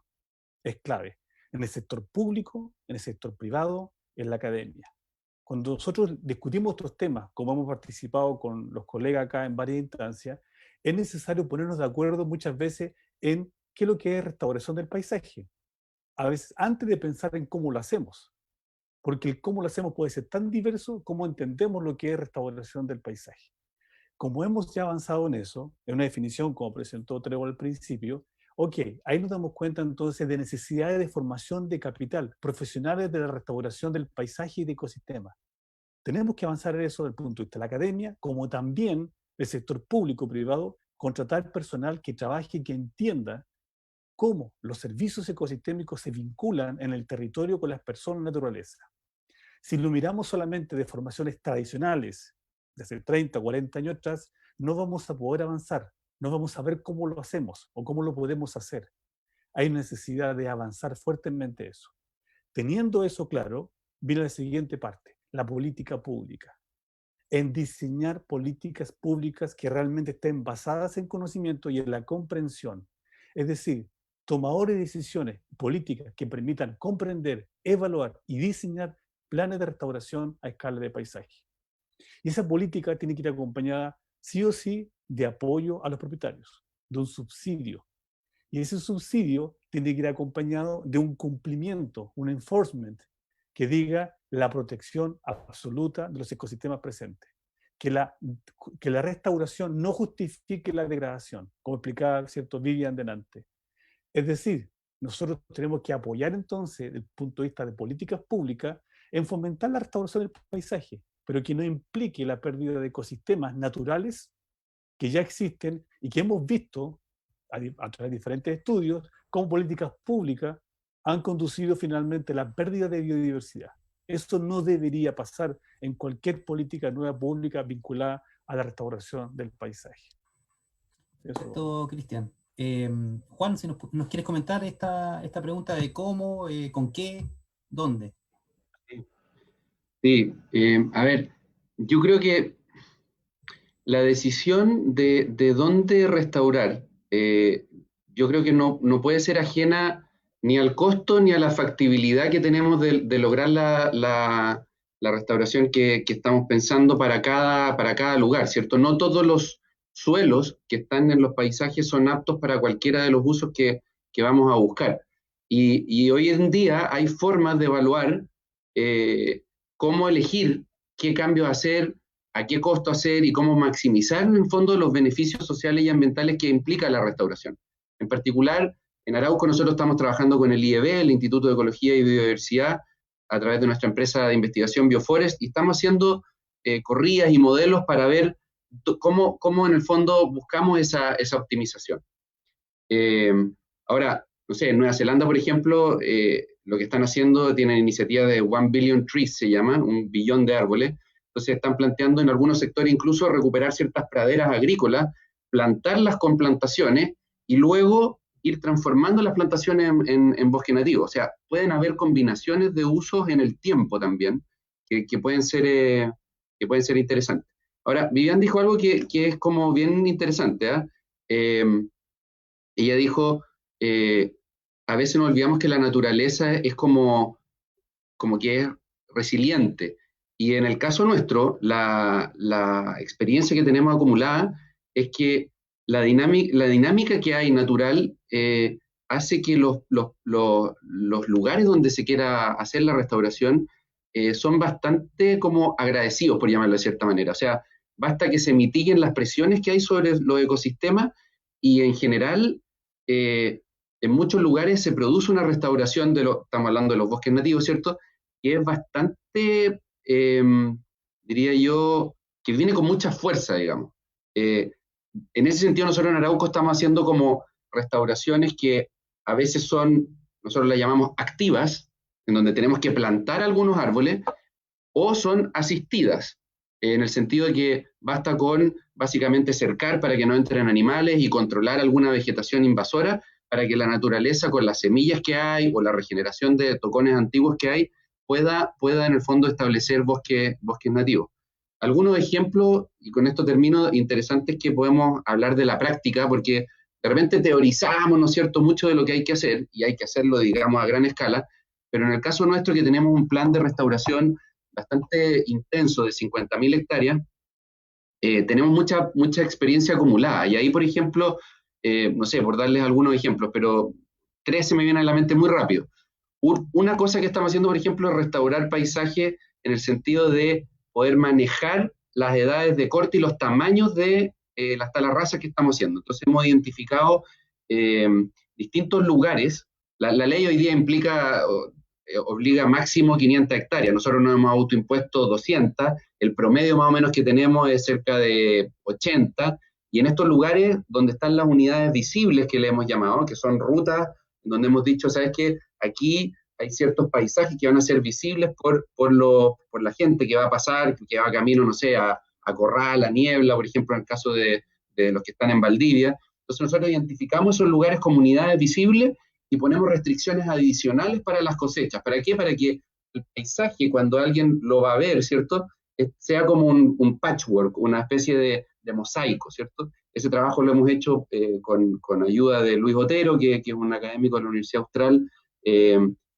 Es clave. En el sector público, en el sector privado, en la academia. Cuando nosotros discutimos estos temas, como hemos participado con los colegas acá en varias instancias, es necesario ponernos de acuerdo muchas veces en qué es lo que es restauración del paisaje. A veces, antes de pensar en cómo lo hacemos, porque el cómo lo hacemos puede ser tan diverso como entendemos lo que es restauración del paisaje. como hemos ya avanzado en eso, en una definición como presentó Trevor al principio, ok, ahí nos damos cuenta entonces de necesidades de formación de capital, profesionales de la restauración del paisaje y de ecosistemas. Tenemos que avanzar en eso desde el punto de vista de la academia, como también del sector público-privado, contratar personal que trabaje y que entienda cómo los servicios ecosistémicos se vinculan en el territorio con las personas y la naturaleza. Si lo miramos solamente de formaciones tradicionales, de hace 30 o 40 años atrás, no vamos a poder avanzar, no vamos a ver cómo lo hacemos o cómo lo podemos hacer. Hay necesidad de avanzar fuertemente eso. Teniendo eso claro, viene la siguiente parte, la política pública. En diseñar políticas públicas que realmente estén basadas en conocimiento y en la comprensión. Es decir, tomadores de decisiones políticas que permitan comprender, evaluar y diseñar planes de restauración a escala de paisaje. Y esa política tiene que ir acompañada sí o sí de apoyo a los propietarios, de un subsidio. Y ese subsidio tiene que ir acompañado de un cumplimiento, un enforcement, que diga la protección absoluta de los ecosistemas presentes. Que la restauración no justifique la degradación, como explicaba cierto Vivian delante. Es decir, nosotros tenemos que apoyar entonces, desde el punto de vista de políticas públicas, en fomentar la restauración del paisaje, pero que no implique la pérdida de ecosistemas naturales que ya existen y que hemos visto a través de diferentes estudios cómo políticas públicas han conducido finalmente a la pérdida de biodiversidad. Esto no debería pasar en cualquier política nueva pública vinculada a la restauración del paisaje. Perfecto, Cristian. Juan, si nos quieres comentar esta pregunta de cómo, con qué, dónde. Sí, a ver, yo creo que la decisión de dónde restaurar, yo creo que no puede ser ajena ni al costo ni a la factibilidad que tenemos de lograr la restauración que estamos pensando para cada lugar, ¿cierto? No todos los suelos que están en los paisajes son aptos para cualquiera de los usos que vamos a buscar. Y hoy en día hay formas de evaluar cómo elegir qué cambios hacer, a qué costo hacer y cómo maximizar en el fondo los beneficios sociales y ambientales que implica la restauración. En particular, en Arauco nosotros estamos trabajando con el IEB, el Instituto de Ecología y Biodiversidad, a través de nuestra empresa de investigación Bioforest, y estamos haciendo corridas y modelos para ver cómo en el fondo buscamos esa optimización. Ahora, no sé, en Nueva Zelanda, por ejemplo, lo que están haciendo, tienen iniciativa de 1 billion trees, se llama, 1 billón de árboles. Entonces están planteando en algunos sectores incluso recuperar ciertas praderas agrícolas, plantarlas con plantaciones y luego ir transformando las plantaciones en bosque nativo. O sea, pueden haber combinaciones de usos en el tiempo también que pueden ser interesantes. Ahora, Vivian dijo algo que es como bien interesante, ella dijo, a veces nos olvidamos que la naturaleza es como que es resiliente. Y en el caso nuestro, la experiencia que tenemos acumulada es que la dinámica que hay natural hace que los lugares donde se quiera hacer la restauración son bastante como agradecidos, por llamarlo de cierta manera. O sea, basta que se mitiguen las presiones que hay sobre los ecosistemas y en general en muchos lugares se produce una restauración estamos hablando de los bosques nativos, ¿cierto? Que es bastante, diría yo, que viene con mucha fuerza, digamos. En ese sentido, nosotros en Arauco estamos haciendo como restauraciones que a veces nosotros las llamamos activas, en donde tenemos que plantar algunos árboles, o son asistidas, en el sentido de que basta con básicamente cercar para que no entren animales y controlar alguna vegetación invasora para que la naturaleza, con las semillas que hay o la regeneración de tocones antiguos que hay, pueda en el fondo establecer bosques nativos. Algunos ejemplos, y con esto termino, interesantes que podemos hablar de la práctica, porque de repente teorizamos, ¿no es cierto?, mucho de lo que hay que hacer, y hay que hacerlo, digamos, a gran escala, pero en el caso nuestro, que tenemos un plan de restauración bastante intenso de 50.000 hectáreas, tenemos mucha experiencia acumulada. Y ahí, por ejemplo, no sé, por darles algunos ejemplos, pero 3 se me vienen a la mente muy rápido. Una cosa que estamos haciendo, por ejemplo, es restaurar paisaje en el sentido de poder manejar las edades de corte y los tamaños de las talarrasas que estamos haciendo. Entonces hemos identificado distintos lugares. La ley hoy día implica, obliga máximo 500 hectáreas. Nosotros nos hemos autoimpuesto 200, el promedio más o menos que tenemos es cerca de 80, y en estos lugares donde están las unidades visibles que le hemos llamado, que son rutas donde hemos dicho, ¿sabes qué? Aquí hay ciertos paisajes que van a ser visibles por la gente que va a pasar, que va camino, no sé, a Corral, a Niebla, por ejemplo, en el caso de los que están en Valdivia. Entonces nosotros identificamos esos lugares como unidades visibles y ponemos restricciones adicionales para las cosechas. ¿Para qué? Para que el paisaje, cuando alguien lo va a ver, ¿cierto?, sea como un patchwork, una especie de mosaico, ¿cierto? Ese trabajo lo hemos hecho con ayuda de Luis Otero, que es un académico de la Universidad Austral,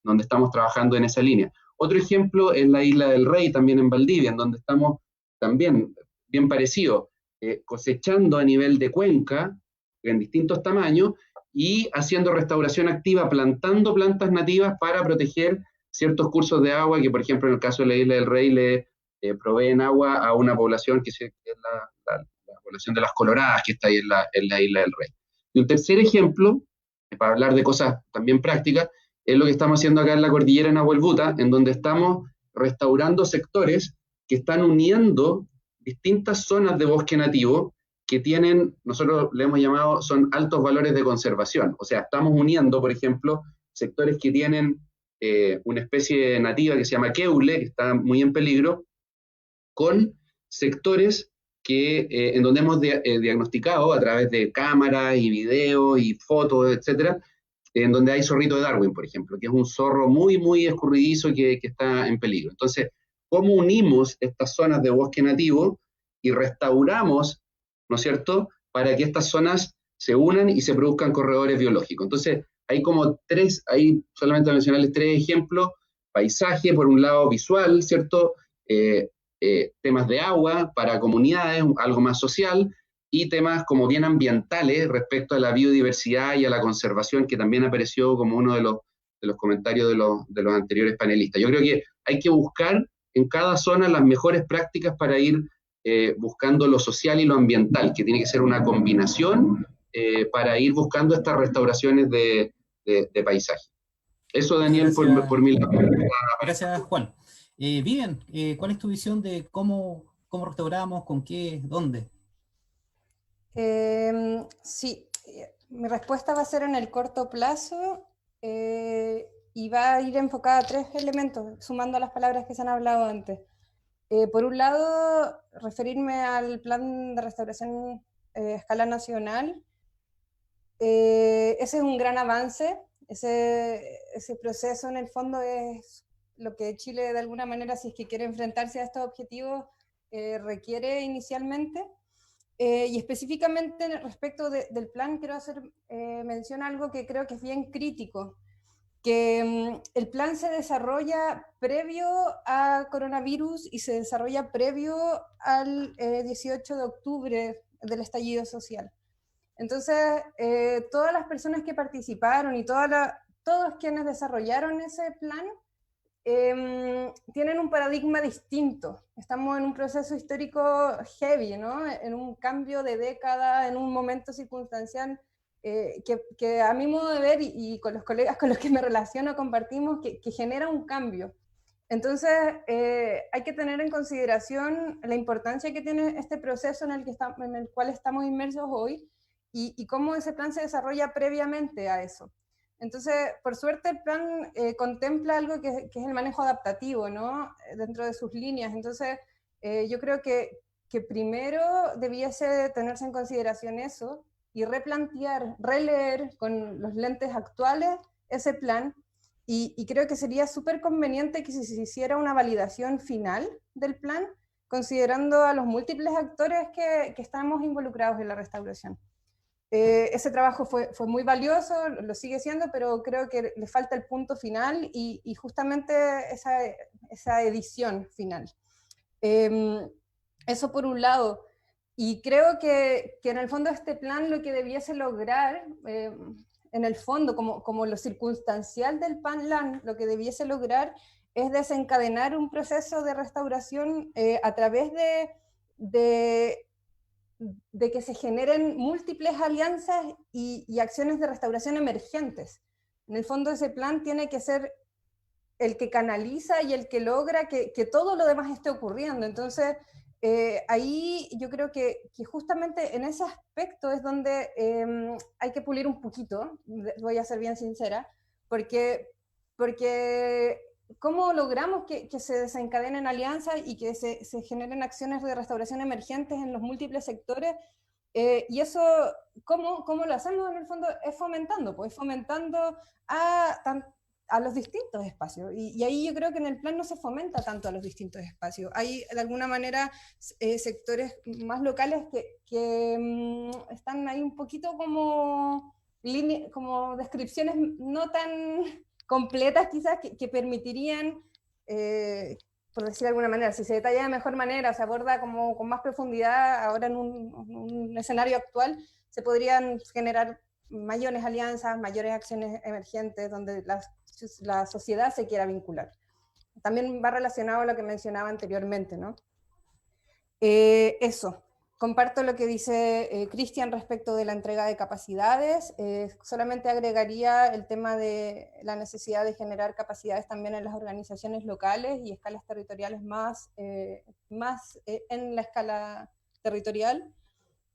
donde estamos trabajando en esa línea. Otro ejemplo es la Isla del Rey, también en Valdivia, en donde estamos también bien parecido, cosechando a nivel de cuenca, en distintos tamaños, y haciendo restauración activa, plantando plantas nativas para proteger ciertos cursos de agua que, por ejemplo, en el caso de la Isla del Rey, le proveen agua a una población que es la población de las Coloradas, que está ahí en la Isla del Rey. Y un tercer ejemplo, para hablar de cosas también prácticas, es lo que estamos haciendo acá en la cordillera en Abuelbuta, en donde estamos restaurando sectores que están uniendo distintas zonas de bosque nativo que tienen, nosotros le hemos llamado, son altos valores de conservación. O sea, estamos uniendo, por ejemplo, sectores que tienen una especie nativa que se llama keule, que está muy en peligro, con sectores en donde hemos diagnosticado a través de cámaras y videos y fotos, etcétera, en donde hay zorrito de Darwin, por ejemplo, que es un zorro muy, muy escurridizo que está en peligro. Entonces, ¿cómo unimos estas zonas de bosque nativo y restauramos, ¿no es cierto?, para que estas zonas se unan y se produzcan corredores biológicos? Entonces, hay como hay solamente mencionarles 3 ejemplos: paisaje, por un lado visual, ¿cierto?, temas de agua para comunidades, algo más social, y temas como bien ambientales respecto a la biodiversidad y a la conservación, que también apareció como uno de los comentarios de los anteriores panelistas. Yo creo que hay que buscar en cada zona las mejores prácticas para ir buscando lo social y lo ambiental, que tiene que ser una combinación para ir buscando estas restauraciones de paisaje. Eso, Daniel, por mi lado. Gracias, Juan. Vivian, ¿cuál es tu visión de cómo restauramos, con qué, dónde? Sí, mi respuesta va a ser en el corto plazo y va a ir enfocada a 3 elementos, sumando las palabras que se han hablado antes. Por un lado, referirme al plan de restauración a escala nacional. Ese es un gran avance, ese proceso en el fondo es lo que Chile de alguna manera, si es que quiere enfrentarse a estos objetivos, requiere inicialmente. Y específicamente respecto del plan, quiero hacer mención a algo que creo que es bien crítico, que el plan se desarrolla previo a coronavirus y se desarrolla previo al 18 de octubre del estallido social. Entonces, todas las personas que participaron y todos quienes desarrollaron ese plan tienen un paradigma distinto. Estamos en un proceso histórico heavy, ¿no? En un cambio de década, en un momento circunstancial que a mi modo de ver y con los colegas con los que me relaciono compartimos, que genera un cambio. Entonces, hay que tener en consideración la importancia que tiene este proceso en el cual estamos inmersos hoy y cómo ese plan se desarrolla previamente a eso. Entonces, por suerte, el plan contempla algo que es el manejo adaptativo, ¿no?, dentro de sus líneas. Entonces, yo creo que primero debiese tenerse en consideración eso y replantear, releer con los lentes actuales ese plan. Y creo que sería súper conveniente que se hiciera una validación final del plan, considerando a los múltiples actores que estamos involucrados en la restauración. Ese trabajo fue muy valioso, lo sigue siendo, pero creo que le falta el punto final y justamente esa edición final. Eso por un lado. Y creo que en el fondo este plan lo que debiese lograr, en el fondo, como lo circunstancial del plan, lo que debiese lograr es desencadenar un proceso de restauración a través de que se generen múltiples alianzas y acciones de restauración emergentes. En el fondo ese plan tiene que ser el que canaliza y el que logra que todo lo demás esté ocurriendo. Entonces, ahí yo creo que justamente en ese aspecto es donde hay que pulir un poquito, voy a ser bien sincera, porque ¿cómo logramos que se desencadenen alianzas y que se generen acciones de restauración emergentes en los múltiples sectores? Y eso, ¿cómo lo hacemos en el fondo? Es fomentando, pues fomentando a los distintos espacios. Y ahí yo creo que en el plan no se fomenta tanto a los distintos espacios. Hay de alguna manera sectores más locales que están ahí un poquito como descripciones no tan completas quizás que permitirían, por decir de alguna manera, si se detalla de mejor manera, se aborda como con más profundidad ahora en un escenario actual, se podrían generar mayores alianzas, mayores acciones emergentes donde la sociedad se quiera vincular. También va relacionado a lo que mencionaba anteriormente, ¿no? Eso. Comparto lo que dice Cristian respecto de la entrega de capacidades. Solamente agregaría el tema de la necesidad de generar capacidades también en las organizaciones locales y escalas territoriales más en la escala territorial.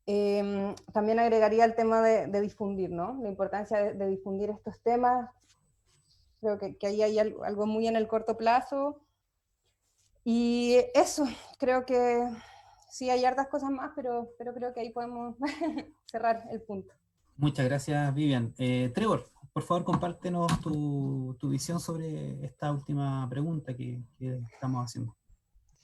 También agregaría el tema de difundir, ¿no? La importancia de difundir estos temas. Creo que ahí hay algo muy en el corto plazo. Y eso, creo que sí, hay hartas cosas más, pero creo que ahí podemos cerrar el punto. Muchas gracias, Vivian. Trevor, por favor, compártenos tu visión sobre esta última pregunta que estamos haciendo.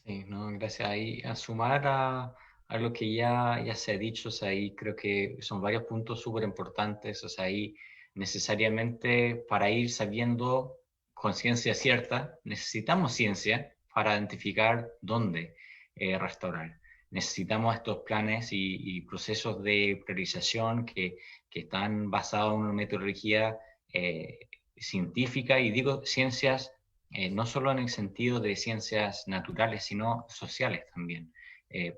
Sí, no, gracias. Ahí a sumar a lo que ya se ha dicho, o sea, ahí creo que son varios puntos súper importantes, o sea, ahí necesariamente para ir sabiendo con ciencia cierta, necesitamos ciencia para identificar dónde restaurar. Necesitamos estos planes y procesos de priorización que están basados en una metodología científica, y digo ciencias no solo en el sentido de ciencias naturales, sino sociales también,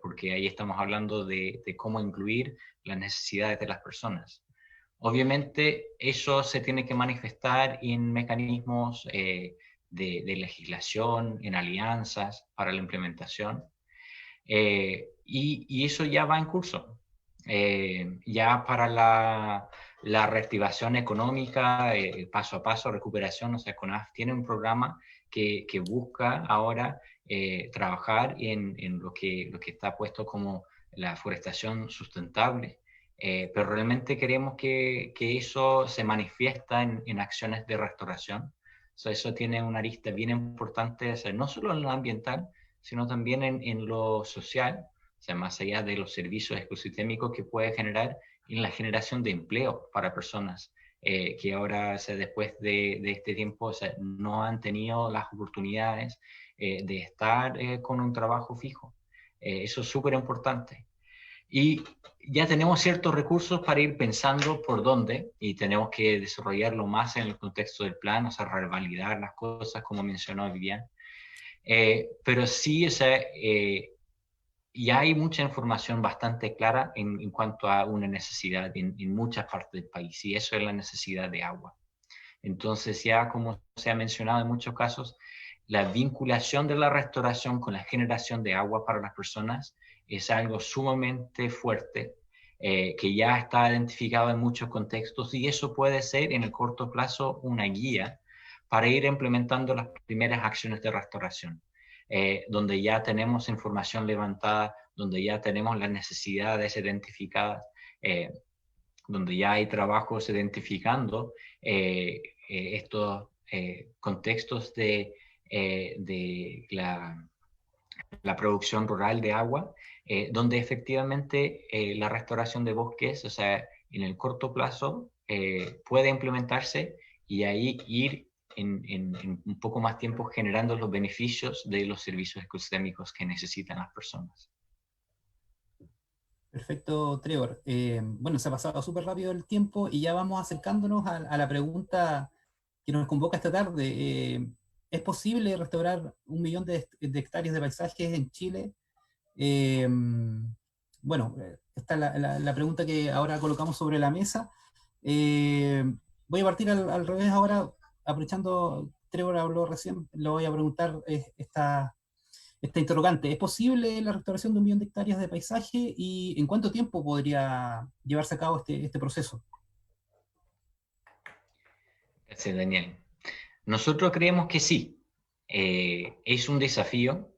porque ahí estamos hablando de cómo incluir las necesidades de las personas. Obviamente eso se tiene que manifestar en mecanismos de legislación, en alianzas para la implementación, y eso ya va en curso. Ya para la reactivación económica, paso a paso, recuperación, o sea, CONAF tiene un programa que busca ahora trabajar en lo que está puesto como la forestación sustentable, pero realmente queremos que eso se manifiesta en acciones de restauración. O sea, eso tiene una arista bien importante, o sea, no solo en lo ambiental, sino también en lo social, o sea, más allá de los servicios ecosistémicos que puede generar, en la generación de empleo para personas que ahora, o sea, después de este tiempo, o sea, no han tenido las oportunidades de estar con un trabajo fijo. Eso es súper importante. Y ya tenemos ciertos recursos para ir pensando por dónde, y tenemos que desarrollarlo más en el contexto del plan, o sea, revalidar las cosas, como mencionó Vivian. Pero sí, o sea, ya hay mucha información bastante clara en cuanto a una necesidad en muchas partes del país, y eso es la necesidad de agua. Entonces, ya como se ha mencionado en muchos casos, la vinculación de la restauración con la generación de agua para las personas es algo sumamente fuerte, que ya está identificado en muchos contextos, y eso puede ser en el corto plazo una guía para ir implementando las primeras acciones de restauración, donde ya tenemos información levantada, donde ya tenemos las necesidades identificadas, donde ya hay trabajos identificando estos contextos de la producción rural de agua, donde efectivamente la restauración de bosques, o sea, en el corto plazo puede implementarse, y ahí ir en un poco más tiempo generando los beneficios de los servicios ecosistémicos que necesitan las personas. Perfecto, Trevor. Bueno, se ha pasado súper rápido el tiempo y ya vamos acercándonos a la pregunta que nos convoca esta tarde. ¿Es posible restaurar 1 millón de hectáreas de paisajes en Chile Bueno, esta es la pregunta que ahora colocamos sobre la mesa. Voy a partir al revés ahora, aprovechando, Trevor habló recién, le voy a preguntar esta interrogante. ¿Es posible la restauración de 1 millón de hectáreas de paisaje y en cuánto tiempo podría llevarse a cabo este proceso? Gracias, Daniel. Nosotros creemos que sí. Es un desafío.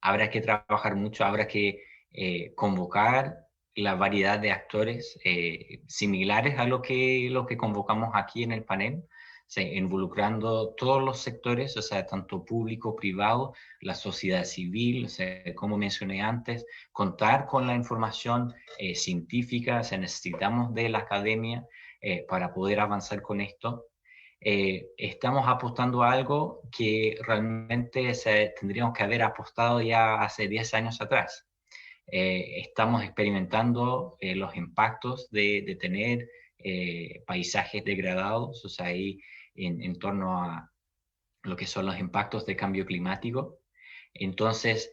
Habrá que trabajar mucho, habrá que convocar la variedad de actores similares a lo que convocamos aquí en el panel, o sea, involucrando todos los sectores, o sea, tanto público, privado, la sociedad civil, o sea, como mencioné antes, contar con la información científica, o sea, necesitamos de la academia para poder avanzar con esto. Estamos apostando a algo que realmente tendríamos que haber apostado ya hace 10 años atrás. Estamos experimentando los impactos de tener paisajes degradados, o sea, ahí en torno a lo que son los impactos de cambio climático. Entonces,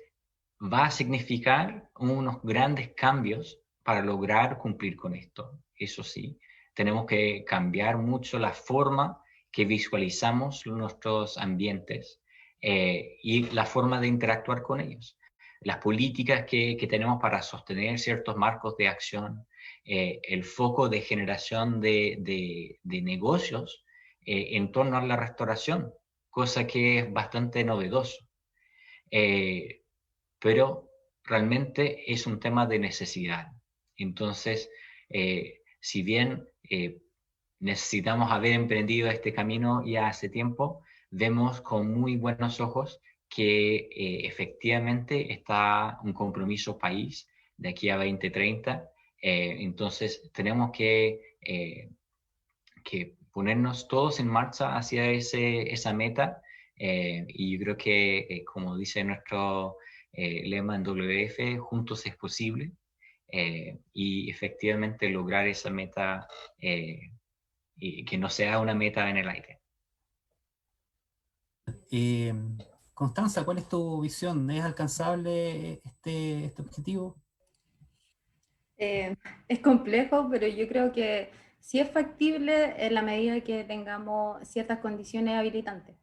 va a significar unos grandes cambios para lograr cumplir con esto. Eso sí, tenemos que cambiar mucho la forma que visualizamos nuestros ambientes y la forma de interactuar con ellos. Las políticas que tenemos para sostener ciertos marcos de acción, el foco de generación de negocios en torno a la restauración, cosa que es bastante novedoso. Pero realmente es un tema de necesidad. Entonces, si bien necesitamos haber emprendido este camino ya hace tiempo, vemos con muy buenos ojos que efectivamente está un compromiso país de aquí a 2030. Entonces, tenemos que ponernos todos en marcha hacia esa meta. Y yo creo que, como dice nuestro lema en WF, juntos es posible. Y efectivamente lograr esa meta y que no sea una meta en el aire. Constanza, ¿cuál es tu visión? ¿Es alcanzable este objetivo? Es complejo, pero yo creo que sí es factible en la medida que tengamos ciertas condiciones habilitantes.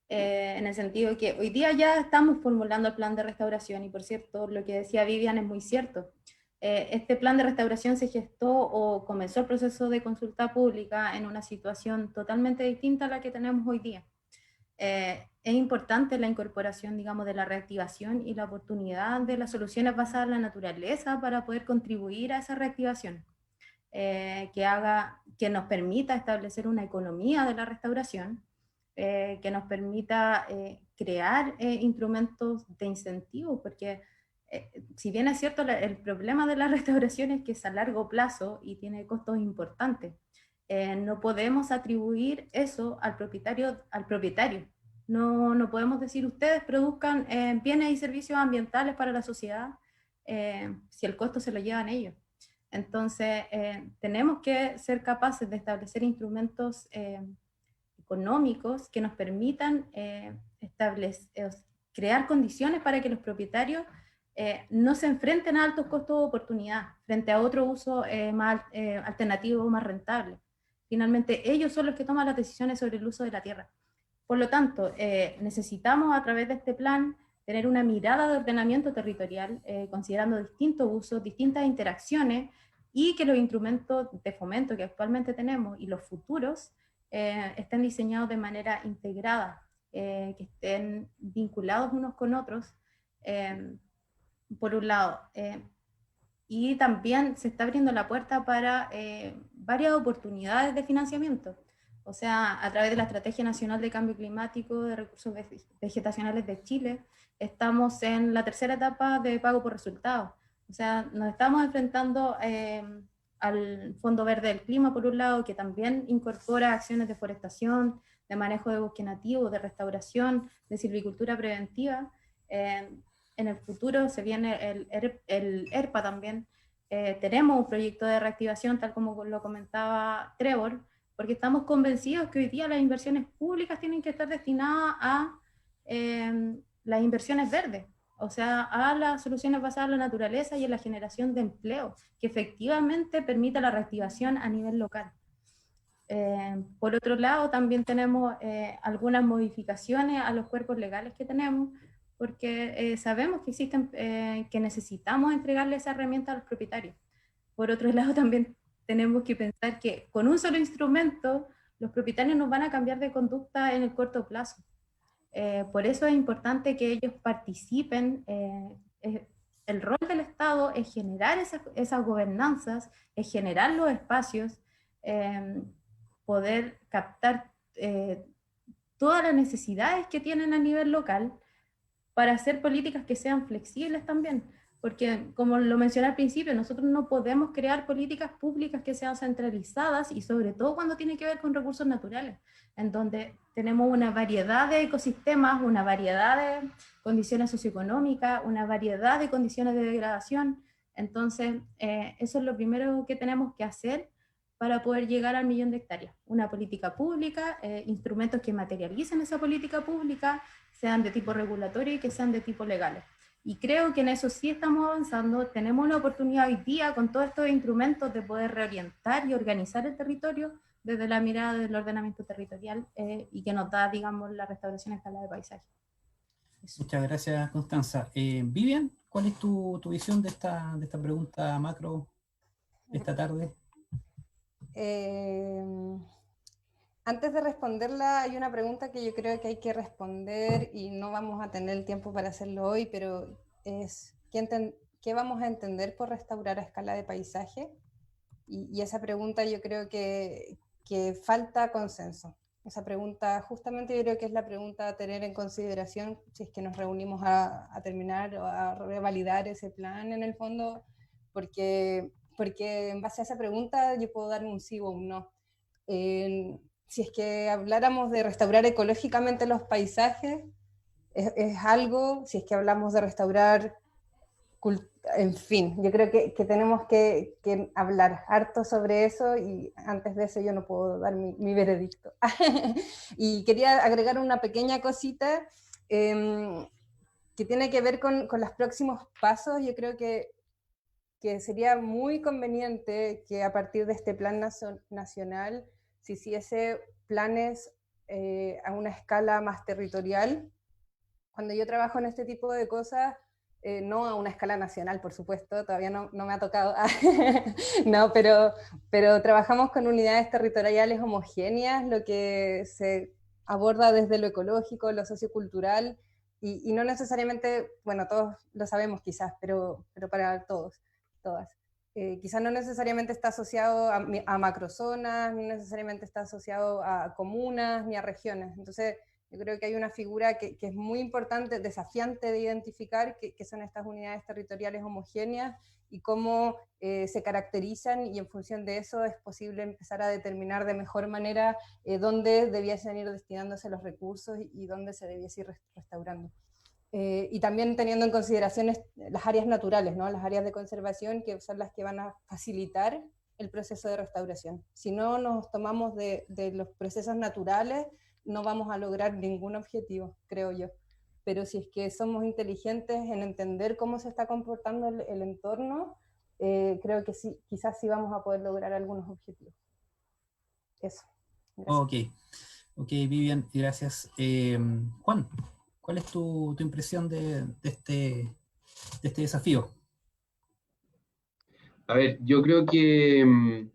En el sentido de que hoy día ya estamos formulando el plan de restauración y, por cierto, lo que decía Vivian es muy cierto. Este plan de restauración se gestó o comenzó el proceso de consulta pública en una situación totalmente distinta a la que tenemos hoy día. Es importante la incorporación, digamos, de la reactivación y la oportunidad de las soluciones basadas en la naturaleza para poder contribuir a esa reactivación, que nos permita establecer una economía de la restauración, que nos permita crear instrumentos de incentivo, porque si bien es cierto, el problema de la restauración es que es a largo plazo y tiene costos importantes. No podemos atribuir eso al propietario. No podemos decir ustedes produzcan bienes y servicios ambientales para la sociedad si el costo se lo llevan ellos. Entonces, tenemos que ser capaces de establecer instrumentos económicos que nos permitan crear condiciones para que los propietarios no se enfrenten a altos costos de oportunidad frente a otro uso más alternativo, más rentable. Finalmente, ellos son los que toman las decisiones sobre el uso de la tierra. Por lo tanto, necesitamos a través de este plan tener una mirada de ordenamiento territorial, considerando distintos usos, distintas interacciones, y que los instrumentos de fomento que actualmente tenemos y los futuros estén diseñados de manera integrada, que estén vinculados unos con otros, por un lado. Y también se está abriendo la puerta para varias oportunidades de financiamiento. O sea, a través de la Estrategia Nacional de Cambio Climático de Recursos Vegetacionales de Chile, estamos en la tercera etapa de pago por resultados. O sea, nos estamos enfrentando al Fondo Verde del Clima, por un lado, que también incorpora acciones de forestación, de manejo de bosque nativo, de restauración, de silvicultura preventiva. En el futuro se viene el ERPA también. Tenemos un proyecto de reactivación, tal como lo comentaba Trevor, porque estamos convencidos que hoy día las inversiones públicas tienen que estar destinadas a las inversiones verdes. o sea, a las soluciones basadas en la naturaleza y en la generación de empleo, que efectivamente permita la reactivación a nivel local. Por otro lado, también tenemos algunas modificaciones a los cuerpos legales que tenemos, porque sabemos que existen, que necesitamos entregarle esa herramienta a los propietarios. Por otro lado, también tenemos que pensar que con un solo instrumento, los propietarios no van a cambiar de conducta en el corto plazo. Por eso es importante que ellos participen. El rol del Estado es generar esas gobernanzas, es generar los espacios, poder captar todas las necesidades que tienen a nivel local para hacer políticas que sean flexibles también. Porque, como lo mencioné al principio, nosotros no podemos crear políticas públicas que sean centralizadas, y sobre todo cuando tiene que ver con recursos naturales, en donde tenemos una variedad de ecosistemas, una variedad de condiciones socioeconómicas, una variedad de condiciones de degradación. Entonces, eso es lo primero que tenemos que hacer para poder llegar al 1.000.000 de hectáreas. Una política pública, instrumentos que materialicen esa política pública, sean de tipo regulatorio y que sean de tipo legales. Y creo que en eso sí estamos avanzando. Tenemos la oportunidad hoy día, con todos estos instrumentos, de poder reorientar y organizar el territorio desde la mirada del ordenamiento territorial, y que nos da, digamos, la restauración a escala de paisaje. Eso. Muchas gracias, Constanza. Vivian, ¿cuál es tu visión de esta pregunta macro esta tarde? Antes de responderla, hay una pregunta que yo creo que hay que responder y no vamos a tener el tiempo para hacerlo hoy, pero es ¿qué vamos a entender por restaurar a escala de paisaje? Y esa pregunta yo creo que falta consenso. Esa pregunta justamente yo creo que es la pregunta a tener en consideración si es que nos reunimos a terminar o a revalidar ese plan en el fondo, porque en base a esa pregunta yo puedo dar un sí o un no. Si es que habláramos de restaurar ecológicamente los paisajes, es algo. Si es que hablamos de restaurar, en fin, yo creo que tenemos que hablar harto sobre eso, y antes de eso yo no puedo dar mi veredicto. Y quería agregar una pequeña cosita que tiene que ver con los próximos pasos. Yo creo que sería muy conveniente que a partir de este plan nacional se hiciese planes a una escala más territorial. Cuando yo trabajo en este tipo de cosas, no a una escala nacional, por supuesto, todavía no me ha tocado, no, pero trabajamos con unidades territoriales homogéneas, lo que se aborda desde lo ecológico, lo sociocultural, y no necesariamente, bueno, todos lo sabemos quizás, pero para todos, todas. Quizás no necesariamente está asociado a macrozonas, no necesariamente está asociado a comunas ni a regiones. Entonces, yo creo que hay una figura que es muy importante, desafiante de identificar, que son estas unidades territoriales homogéneas, y cómo se caracterizan, y en función de eso es posible empezar a determinar de mejor manera dónde debiesen ir destinándose los recursos y dónde se debiese ir restaurando. Y también teniendo en consideración las áreas naturales, ¿no? Las áreas de conservación, que son las que van a facilitar el proceso de restauración. Si no nos tomamos de los procesos naturales, no vamos a lograr ningún objetivo, creo yo. Pero si es que somos inteligentes en entender cómo se está comportando el entorno, creo que sí, quizás sí vamos a poder lograr algunos objetivos. Eso. Gracias. Ok, Vivian, gracias. Juan, ¿cuál es tu impresión de este desafío? A ver, yo creo que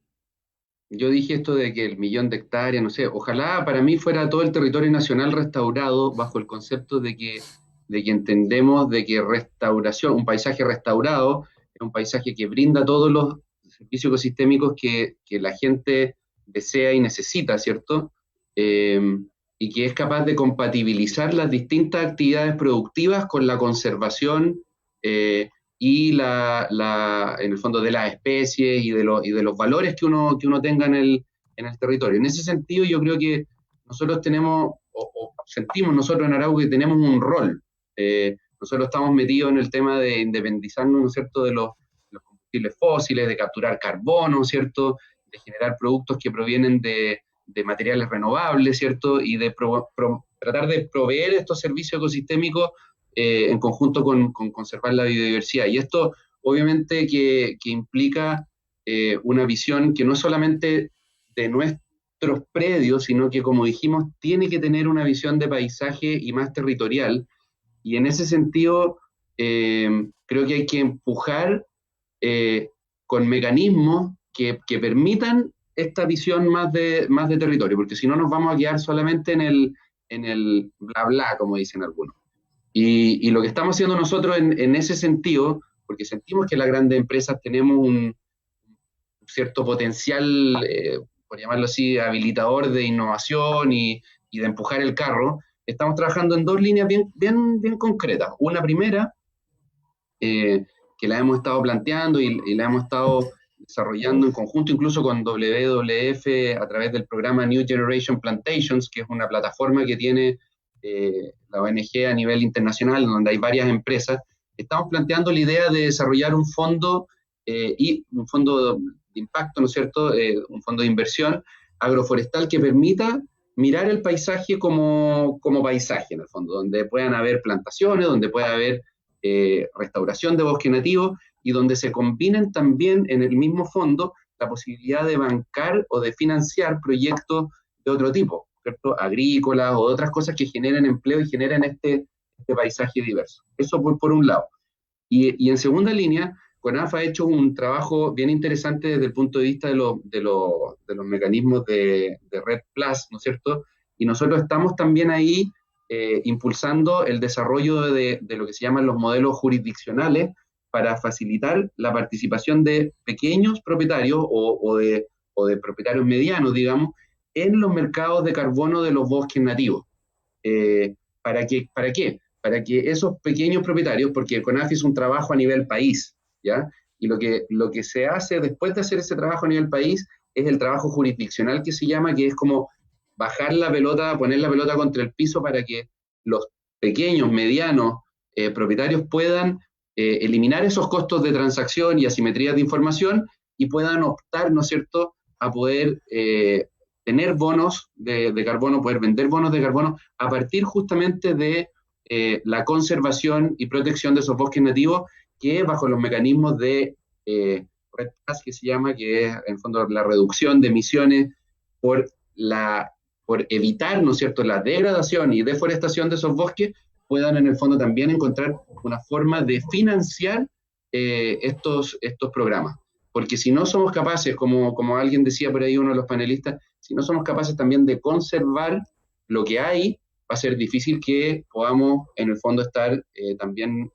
yo dije esto de que el 1.000.000 de hectáreas, no sé, ojalá para mí fuera todo el territorio nacional restaurado bajo el concepto de que entendemos de que restauración, un paisaje restaurado, es un paisaje que brinda todos los servicios ecosistémicos que la gente desea y necesita, ¿cierto? Y que es capaz de compatibilizar las distintas actividades productivas con la conservación y en el fondo de las especies y de los valores que uno tenga en el territorio. En ese sentido, yo creo que nosotros tenemos, o sentimos nosotros en Arauco que tenemos un rol. Nosotros estamos metidos en el tema de independizarnos, ¿no es cierto?, de los combustibles fósiles, de capturar carbono, ¿cierto?, de generar productos que provienen de materiales renovables, ¿cierto?, y de tratar de proveer estos servicios ecosistémicos en conjunto con conservar la biodiversidad. Y esto obviamente que implica una visión que no es solamente de nuestros predios, sino que, como dijimos, tiene que tener una visión de paisaje y más territorial. Y en ese sentido, creo que hay que empujar con mecanismos que permitan esta visión más de territorio, porque si no nos vamos a quedar solamente en el bla bla, como dicen algunos. Y lo que estamos haciendo nosotros en ese sentido, porque sentimos que las grandes empresas tenemos un cierto potencial, por llamarlo así, habilitador de innovación y de empujar el carro, estamos trabajando en dos líneas bien concretas. Una primera, que la hemos estado planteando y la hemos estado desarrollando en conjunto incluso con WWF a través del programa New Generation Plantations, que es una plataforma que tiene la ONG a nivel internacional, donde hay varias empresas. Estamos planteando la idea de desarrollar un fondo y un fondo de impacto, ¿no es cierto?, un fondo de inversión agroforestal que permita mirar el paisaje como paisaje, en el fondo, donde puedan haber plantaciones, donde pueda haber restauración de bosque nativo y donde se combinen también en el mismo fondo la posibilidad de bancar o de financiar proyectos de otro tipo, ¿cierto?, agrícolas o de otras cosas que generen empleo y generen este paisaje diverso. Eso por un lado. Y en segunda línea, CONAF ha hecho un trabajo bien interesante desde el punto de vista de los mecanismos de Red Plus, ¿no es cierto? Y nosotros estamos también ahí impulsando el desarrollo de lo que se llaman los modelos jurisdiccionales para facilitar la participación de pequeños propietarios o de propietarios medianos, digamos, en los mercados de carbono de los bosques nativos. ¿Para qué? Para que esos pequeños propietarios, porque CONAF es un trabajo a nivel país, ¿ya? Y lo que se hace después de hacer ese trabajo a nivel país es el trabajo jurisdiccional que se llama, que es como bajar la pelota, poner la pelota contra el piso para que los pequeños, medianos propietarios puedan eliminar esos costos de transacción y asimetrías de información y puedan optar, ¿no es cierto?, a poder tener bonos de carbono, poder vender bonos de carbono a partir justamente de la conservación y protección de esos bosques nativos, que bajo los mecanismos de Red Plus, que se llama, que es en el fondo la reducción de emisiones por evitar, ¿no es cierto?, la degradación y deforestación de esos bosques, puedan en el fondo también encontrar una forma de financiar estos programas. Porque si no somos capaces, como alguien decía por ahí, uno de los panelistas, si no somos capaces también de conservar lo que hay, va a ser difícil que podamos en el fondo estar también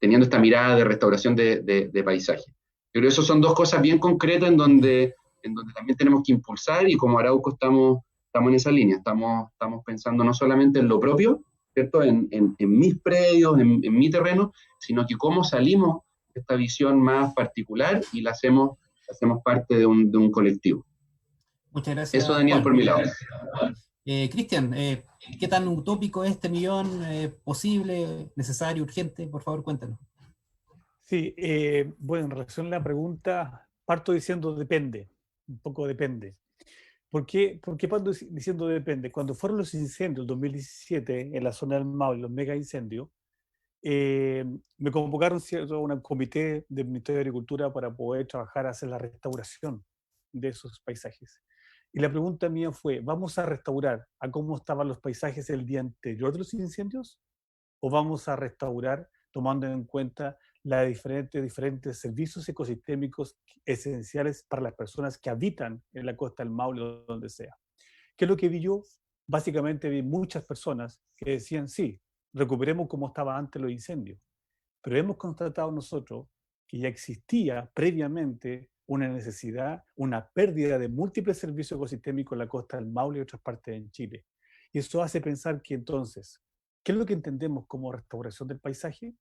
teniendo esta mirada de restauración de paisaje. Pero eso son dos cosas bien concretas en donde también tenemos que impulsar, y como Arauco estamos en esa línea, estamos pensando no solamente en lo propio, ¿cierto?, en mis predios, en mi terreno, sino que cómo salimos de esta visión más particular y la hacemos parte de un colectivo. Muchas gracias. Eso, Daniel, Juan. por mi lado. Cristian, ¿qué tan utópico es este millón? ¿Posible, necesario, urgente? Por favor, cuéntanos. Sí, bueno, en relación a la pregunta, parto diciendo depende, un poco depende. ¿Por qué parto diciendo depende? Cuando fueron los incendios, 2017, en la zona del Maule, los mega incendios, me convocaron, ¿cierto?, a un comité del Ministerio de Agricultura para poder trabajar, hacer la restauración de esos paisajes. Y la pregunta mía fue, ¿vamos a restaurar a cómo estaban los paisajes el día anterior de los incendios? ¿O vamos a restaurar tomando en cuenta los diferentes servicios ecosistémicos esenciales para las personas que habitan en la costa del Maule o donde sea? ¿Qué es lo que vi yo? Básicamente vi muchas personas que decían, sí, recuperemos como estaba antes los incendios. Pero hemos constatado nosotros que ya existía previamente una necesidad, una pérdida de múltiples servicios ecosistémicos en la costa del Maule y otras partes en Chile. Y eso hace pensar que entonces, ¿qué es lo que entendemos como restauración del paisaje?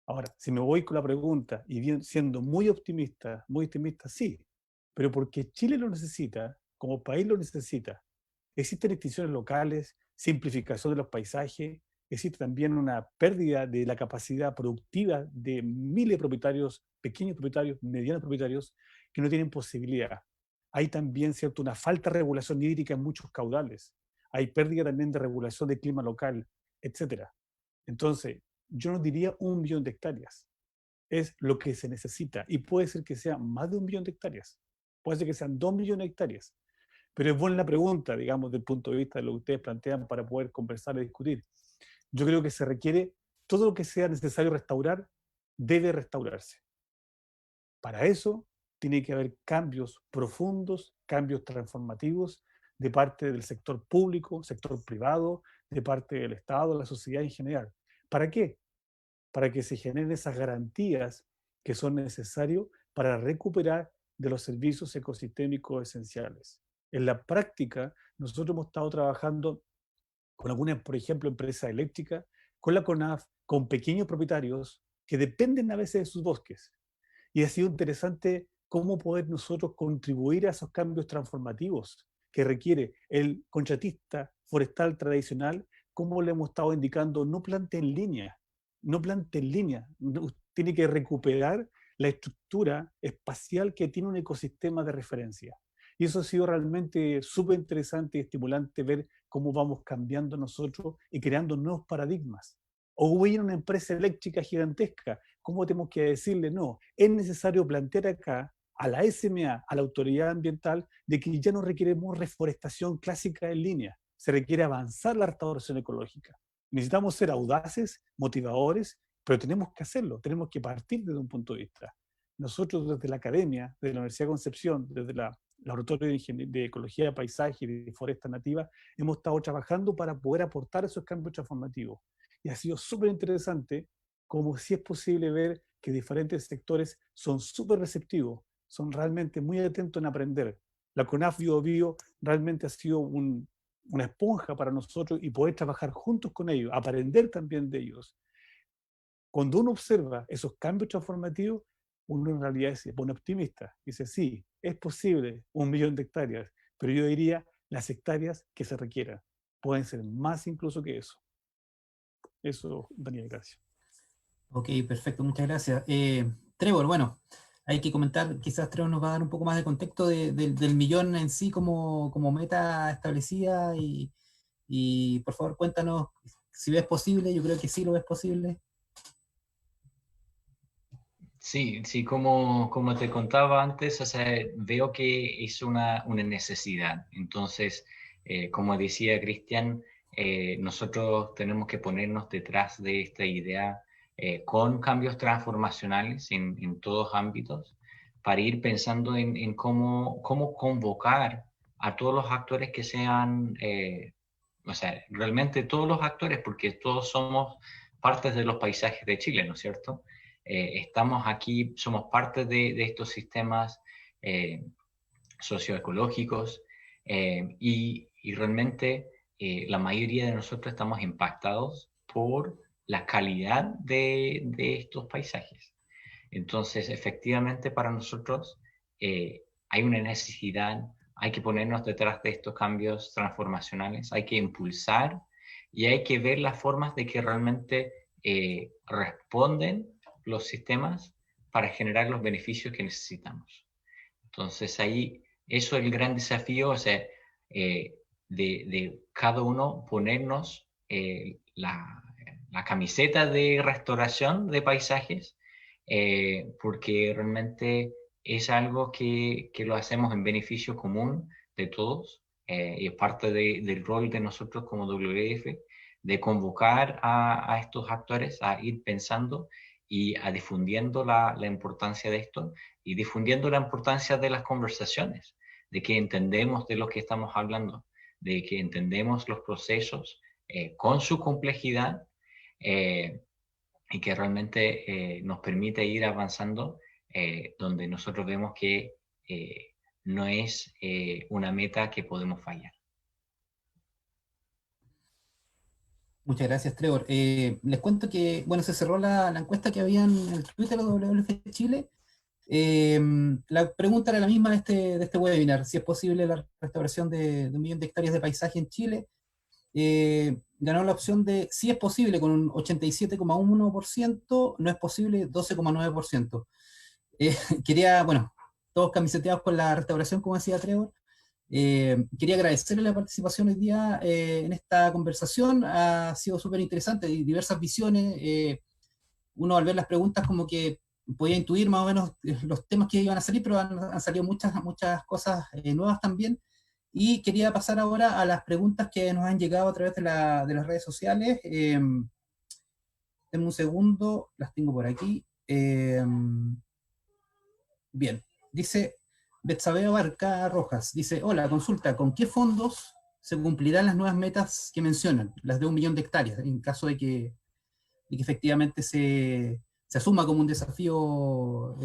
Ahora, si me voy con la pregunta y bien, siendo muy optimista, sí, pero porque Chile lo necesita, como país lo necesita. Existen extinciones locales, simplificación de los paisajes, existe también una pérdida de la capacidad productiva de miles de propietarios, pequeños propietarios, medianos propietarios, que no tienen posibilidad. Hay también, ¿cierto?, una falta de regulación hídrica en muchos caudales. Hay pérdida también de regulación del clima local, etc. Entonces, yo no diría 1 millón de hectáreas, es lo que se necesita, y puede ser que sea más de 1 millón de hectáreas, puede ser que sean 2 millones de hectáreas, pero es buena la pregunta, digamos, desde el punto de vista de lo que ustedes plantean para poder conversar y discutir. Yo creo que se requiere, todo lo que sea necesario restaurar, debe restaurarse. Para eso tiene que haber cambios profundos, cambios transformativos de parte del sector público, sector privado, de parte del Estado, la sociedad en general. ¿Para qué? Para que se generen esas garantías que son necesarias para recuperar de los servicios ecosistémicos esenciales. En la práctica, nosotros hemos estado trabajando con algunas, por ejemplo, empresas eléctricas, con la CONAF, con pequeños propietarios que dependen a veces de sus bosques. Y ha sido interesante cómo poder nosotros contribuir a esos cambios transformativos que requiere el contratista forestal tradicional, como le hemos estado indicando, no plante en línea, no plante en línea, tiene que recuperar la estructura espacial que tiene un ecosistema de referencia. Y eso ha sido realmente súper interesante y estimulante ver cómo vamos cambiando nosotros y creando nuevos paradigmas. O hubo una empresa eléctrica gigantesca, ¿cómo tenemos que decirle? No, es necesario plantear acá a la SMA, a la autoridad ambiental, de que ya no requeremos reforestación clásica en línea, se requiere avanzar la restauración ecológica. Necesitamos ser audaces, motivadores, pero tenemos que hacerlo, tenemos que partir desde un punto de vista. Nosotros desde la academia, desde la Universidad de Concepción, desde la Laboratorio de Ecología de Paisaje y de Foresta Nativa, hemos estado trabajando para poder aportar esos cambios transformativos. Y ha sido súper interesante como si es posible ver que diferentes sectores son súper receptivos, son realmente muy atentos en aprender. La CONAF Bio Bio realmente ha sido una esponja para nosotros y poder trabajar juntos con ellos, aprender también de ellos. Cuando uno observa esos cambios transformativos, uno en realidad se pone optimista. Dice, sí, es posible 1 millón de hectáreas, pero yo diría las hectáreas que se requieran. Pueden ser más incluso que eso. Eso, Daniel, gracias. Ok, perfecto, muchas gracias. Trevor, bueno, hay que comentar, quizás Trevor nos va a dar un poco más de contexto del millón en sí como meta establecida y por favor cuéntanos si ves posible, yo creo que sí lo ves posible. Sí, sí, como te contaba antes, o sea, veo que es una necesidad. Entonces, como decía Cristian, nosotros tenemos que ponernos detrás de esta idea con cambios transformacionales en todos ámbitos para ir pensando en cómo convocar a todos los actores que sean, o sea, realmente todos los actores, porque todos somos partes de los paisajes de Chile, ¿no es cierto? Estamos aquí, somos parte de estos sistemas socioecológicos y realmente la mayoría de nosotros estamos impactados por la calidad de estos paisajes. Entonces, efectivamente, para nosotros hay una necesidad, hay que ponernos detrás de estos cambios transformacionales, hay que impulsar y hay que ver las formas de que realmente responden los sistemas para generar los beneficios que necesitamos. Entonces ahí, eso es el gran desafío, o sea, de cada uno ponernos la camiseta de restauración de paisajes, porque realmente es algo que lo hacemos en beneficio común de todos, y es parte del rol de nosotros como WWF, de convocar a estos actores a ir pensando y a difundiendo la importancia de esto y difundiendo la importancia de las conversaciones, de que entendemos de lo que estamos hablando, de que entendemos los procesos con su complejidad y que realmente nos permite ir avanzando donde nosotros vemos que no es una meta que podemos fallar. Muchas gracias, Trevor. Les cuento que, bueno, se cerró la encuesta que había en el Twitter de WWF Chile. La pregunta era la misma de este webinar, si es posible la restauración de 1 millón de hectáreas de paisaje en Chile. Ganó la opción de sí es posible con un 87,1%, no es posible 12,9%. Quería, bueno, todos camiseteados con la restauración, como decía Trevor, Quería agradecerle la participación hoy día en esta conversación. Ha sido súper interesante, diversas visiones. Uno al ver las preguntas como que podía intuir más o menos los temas que iban a salir, pero han salido muchas cosas nuevas también. Y quería pasar ahora a las preguntas que nos han llegado a través de las redes sociales. Denme un segundo, las tengo por aquí. Bien, dice Betsabe Barca Rojas, dice, hola, consulta, ¿con qué fondos se cumplirán las nuevas metas que mencionan, las de 1 millón de hectáreas, en caso de que efectivamente se asuma como un desafío,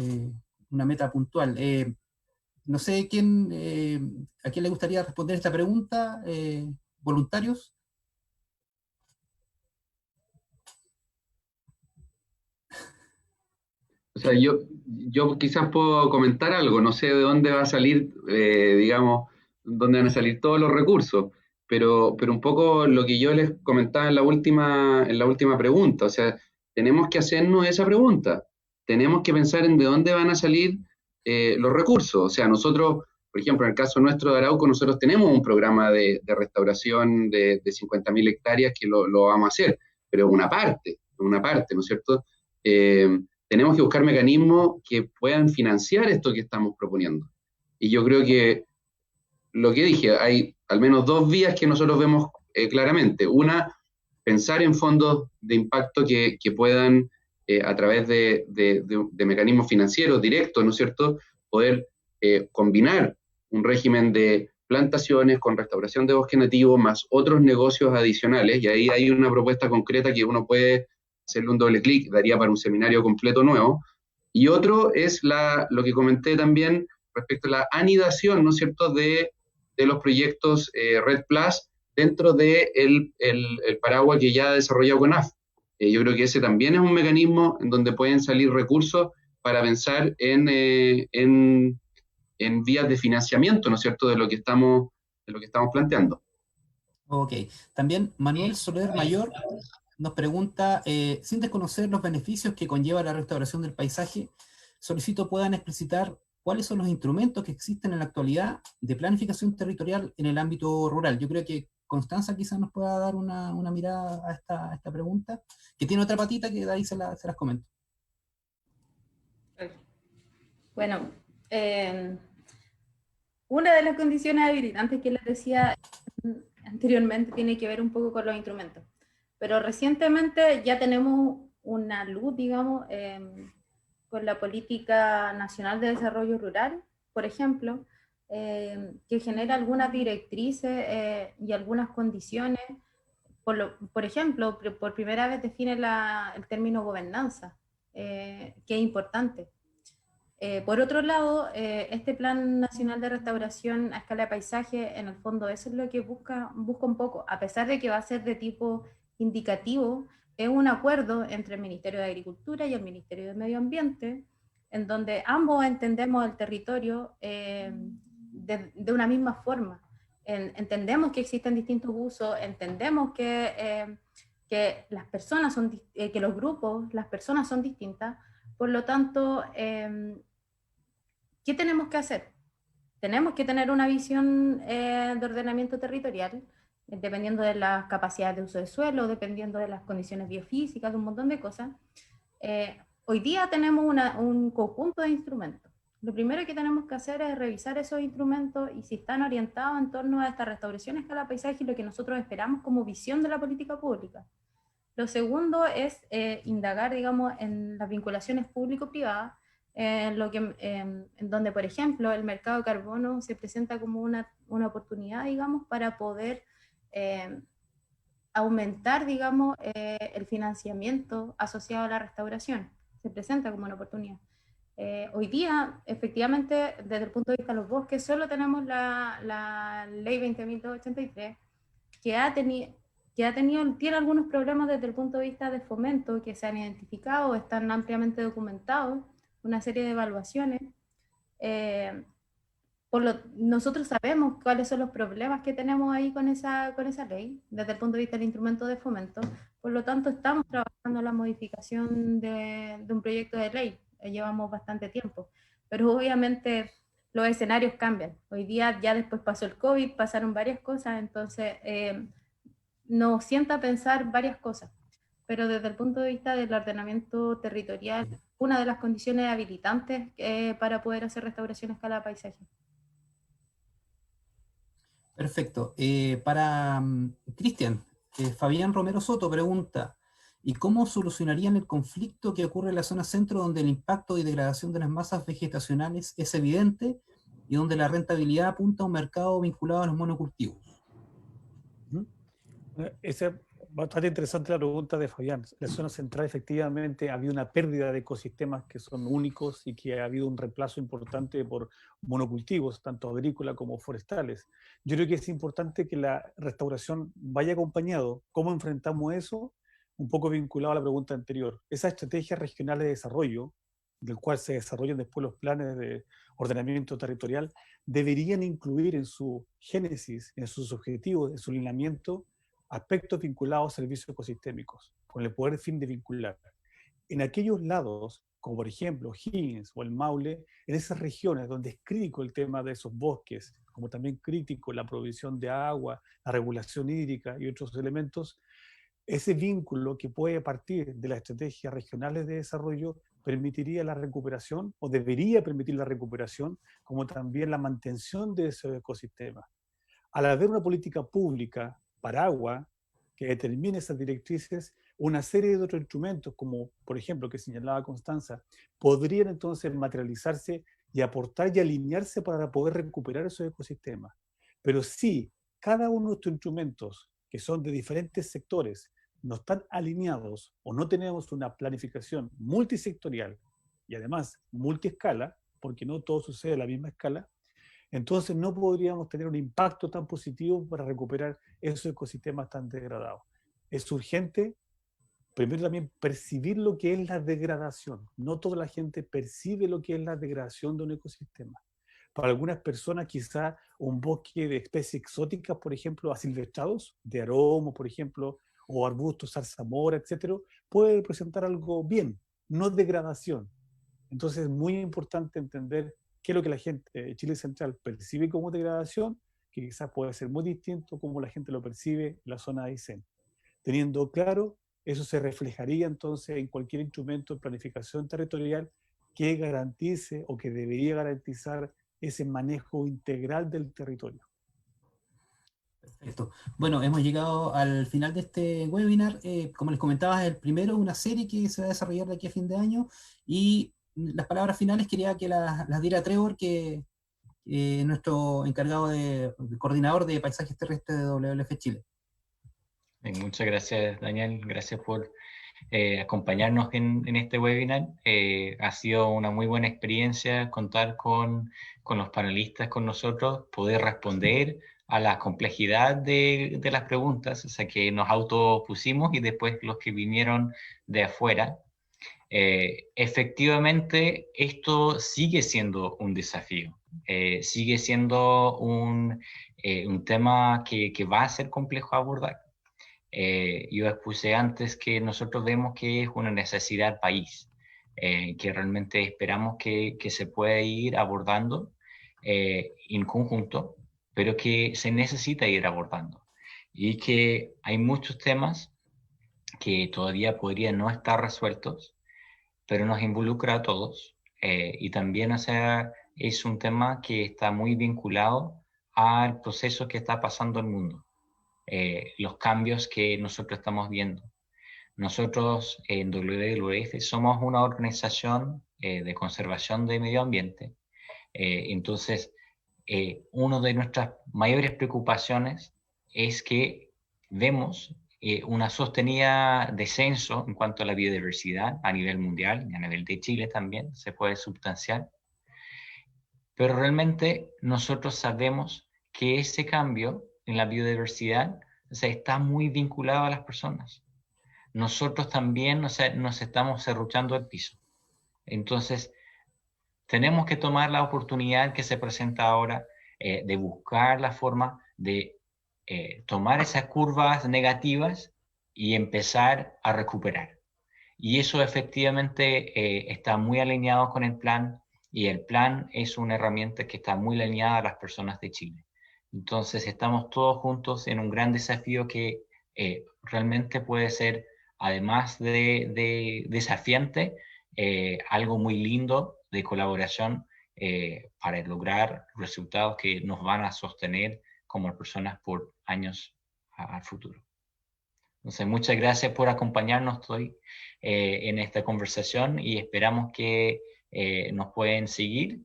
una meta puntual? No sé a quién le gustaría responder esta pregunta. ¿Voluntarios? O sea, yo quizás puedo comentar algo, no sé de dónde va a salir, digamos, dónde van a salir todos los recursos, pero un poco lo que yo les comentaba en la última pregunta, o sea, tenemos que hacernos esa pregunta, tenemos que pensar en de dónde van a salir los recursos, o sea, nosotros, por ejemplo, en el caso nuestro de Arauco, nosotros tenemos un programa de restauración de 50.000 hectáreas que lo vamos a hacer, pero una parte, ¿no es cierto? Tenemos que buscar mecanismos que puedan financiar esto que estamos proponiendo. Y yo creo que lo que dije, hay al menos dos vías que nosotros vemos claramente. Una, pensar en fondos de impacto que puedan, a través de mecanismos financieros directos, ¿no es cierto?, poder combinar un régimen de plantaciones con restauración de bosque nativo más otros negocios adicionales, y ahí hay una propuesta concreta que uno puede hacerle un doble clic, daría para un seminario completo nuevo. Y otro es lo que comenté también respecto a la anidación, ¿no es cierto?, de los proyectos Red Plus dentro del el paraguas que ya ha desarrollado CONAF. Yo creo que ese también es un mecanismo en donde pueden salir recursos para pensar en vías de financiamiento, ¿no es cierto?, de lo que estamos planteando. Ok. También Manuel Soler Mayor nos pregunta, sin desconocer los beneficios que conlleva la restauración del paisaje, solicito puedan explicitar cuáles son los instrumentos que existen en la actualidad de planificación territorial en el ámbito rural. Yo creo que Constanza quizás nos pueda dar una mirada a esta pregunta, que tiene otra patita que de ahí se las comento. Bueno, una de las condiciones habilitantes que les decía anteriormente tiene que ver un poco con los instrumentos. Pero recientemente ya tenemos una luz, digamos, con la Política Nacional de Desarrollo Rural, por ejemplo, que genera algunas directrices y algunas condiciones. Por ejemplo, por primera vez define el término gobernanza, que es importante. Por otro lado, este Plan Nacional de Restauración a escala de paisaje, en el fondo, eso es lo que busca un poco, a pesar de que va a ser de tipo indicativo, es un acuerdo entre el Ministerio de Agricultura y el Ministerio de Medio Ambiente, en donde ambos entendemos el territorio de una misma forma. Entendemos que existen distintos usos, entendemos que las personas que los grupos, las personas son distintas, por lo tanto, ¿qué tenemos que hacer? Tenemos que tener una visión de ordenamiento territorial, dependiendo de las capacidades de uso de suelo, dependiendo de las condiciones biofísicas, de un montón de cosas. Hoy día tenemos un conjunto de instrumentos. Lo primero que tenemos que hacer es revisar esos instrumentos y si están orientados en torno a esta restauración a escala paisaje y lo que nosotros esperamos como visión de la política pública. Lo segundo es indagar, digamos, en las vinculaciones público-privadas, en donde, por ejemplo, el mercado de carbono se presenta como una oportunidad, digamos, para poder aumentar, digamos, el financiamiento asociado a la restauración. Se presenta como una oportunidad. Hoy día, efectivamente, desde el punto de vista de los bosques, solo tenemos la ley 20.283, tiene algunos problemas desde el punto de vista de fomento que se han identificado, están ampliamente documentados, una serie de evaluaciones. Nosotros sabemos cuáles son los problemas que tenemos ahí con esa ley, desde el punto de vista del instrumento de fomento, por lo tanto estamos trabajando en la modificación de un proyecto de ley, llevamos bastante tiempo, pero obviamente los escenarios cambian. Hoy día ya después pasó el COVID, pasaron varias cosas, entonces nos sienta a pensar varias cosas. Pero desde el punto de vista del ordenamiento territorial, una de las condiciones habilitantes para poder hacer restauración a escala de paisaje. Perfecto. Para Cristian, Fabián Romero Soto pregunta, ¿y cómo solucionarían el conflicto que ocurre en la zona centro, donde el impacto y degradación de las masas vegetacionales es evidente y donde la rentabilidad apunta a un mercado vinculado a los monocultivos? Esa es bastante interesante la pregunta de Fabián. En la zona central efectivamente ha habido una pérdida de ecosistemas que son únicos y que ha habido un reemplazo importante por monocultivos, tanto agrícolas como forestales. Yo creo que es importante que la restauración vaya acompañado. ¿Cómo enfrentamos eso? Un poco vinculado a la pregunta anterior. Esas estrategias regionales de desarrollo, del cual se desarrollan después los planes de ordenamiento territorial, deberían incluir en su génesis, en sus objetivos, en su lineamiento, aspectos vinculados a servicios ecosistémicos, con el poder fin de vincular. En aquellos lados, como por ejemplo Higgins o el Maule, en esas regiones donde es crítico el tema de esos bosques, como también crítico la provisión de agua, la regulación hídrica y otros elementos, ese vínculo que puede partir de las estrategias regionales de desarrollo permitiría la recuperación, o debería permitir la recuperación, como también la mantención de esos ecosistemas. Al haber una política pública para agua que determine esas directrices, una serie de otros instrumentos, como por ejemplo que señalaba Constanza, podrían entonces materializarse y aportar y alinearse para poder recuperar esos ecosistemas. Pero si cada uno de estos instrumentos, que son de diferentes sectores, no están alineados o no tenemos una planificación multisectorial y además multiescala, porque no todo sucede a la misma escala, entonces no podríamos tener un impacto tan positivo para recuperar esos ecosistemas tan degradados. Es urgente, primero también, percibir lo que es la degradación. No toda la gente percibe lo que es la degradación de un ecosistema. Para algunas personas quizá un bosque de especies exóticas, por ejemplo, asilvestrados, de aromo, por ejemplo, o arbustos, zarzamora, etcétera, puede representar algo bien, no degradación. Entonces es muy importante entender qué es lo que la gente de Chile Central percibe como degradación, que quizás puede ser muy distinto como la gente lo percibe en la zona de Aysén. Teniendo claro, eso se reflejaría entonces en cualquier instrumento de planificación territorial que garantice o que debería garantizar ese manejo integral del territorio. Perfecto. Bueno, hemos llegado al final de este webinar. Como les comentaba, el primero, una serie que se va a desarrollar de aquí a fin de año, y las palabras finales quería que las diera Trevor, que nuestro encargado de coordinador de paisajes terrestres de WWF Chile. Muchas gracias, Daniel. Gracias por acompañarnos en este webinar. Ha sido una muy buena experiencia contar con los panelistas con nosotros, poder responder a la complejidad de las preguntas, o sea, que nos autopusimos, y después los que vinieron de afuera. Efectivamente, esto sigue siendo un desafío, sigue siendo un tema que va a ser complejo abordar. Yo expuse antes que nosotros vemos que es una necesidad país, que realmente esperamos que se pueda ir abordando en conjunto, pero que se necesita ir abordando, y que hay muchos temas que todavía podrían no estar resueltos, pero nos involucra a todos, y también, o sea, es un tema que está muy vinculado al proceso que está pasando en el mundo. Los cambios que nosotros estamos viendo. Nosotros en WWF somos una organización de conservación de medio ambiente. Entonces, una de nuestras mayores preocupaciones es que vemos una sostenida descenso en cuanto a la biodiversidad a nivel mundial y a nivel de Chile también se puede substanciar. Pero realmente nosotros sabemos que ese cambio en la biodiversidad, o sea, está muy vinculado a las personas. Nosotros también, o sea, nos estamos serruchando el piso. Entonces, tenemos que tomar la oportunidad que se presenta ahora de buscar la forma de tomar esas curvas negativas y empezar a recuperar. Y eso efectivamente está muy alineado con el plan y el plan es una herramienta que está muy alineada a las personas de Chile. Entonces estamos todos juntos en un gran desafío que realmente puede ser, además de desafiante, algo muy lindo de colaboración para lograr resultados que nos van a sostener como personas por años al futuro. Entonces, muchas gracias por acompañarnos hoy en esta conversación y esperamos que nos pueden seguir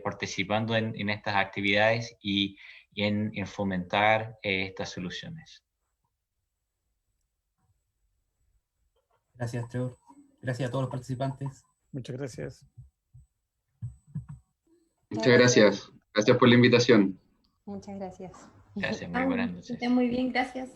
participando en estas actividades y en fomentar estas soluciones. Gracias, Trevor. Gracias a todos los participantes. Muchas gracias. Muchas gracias. Gracias por la invitación. Muchas gracias. Gracias, muy buenas noches. Que estén muy bien, gracias.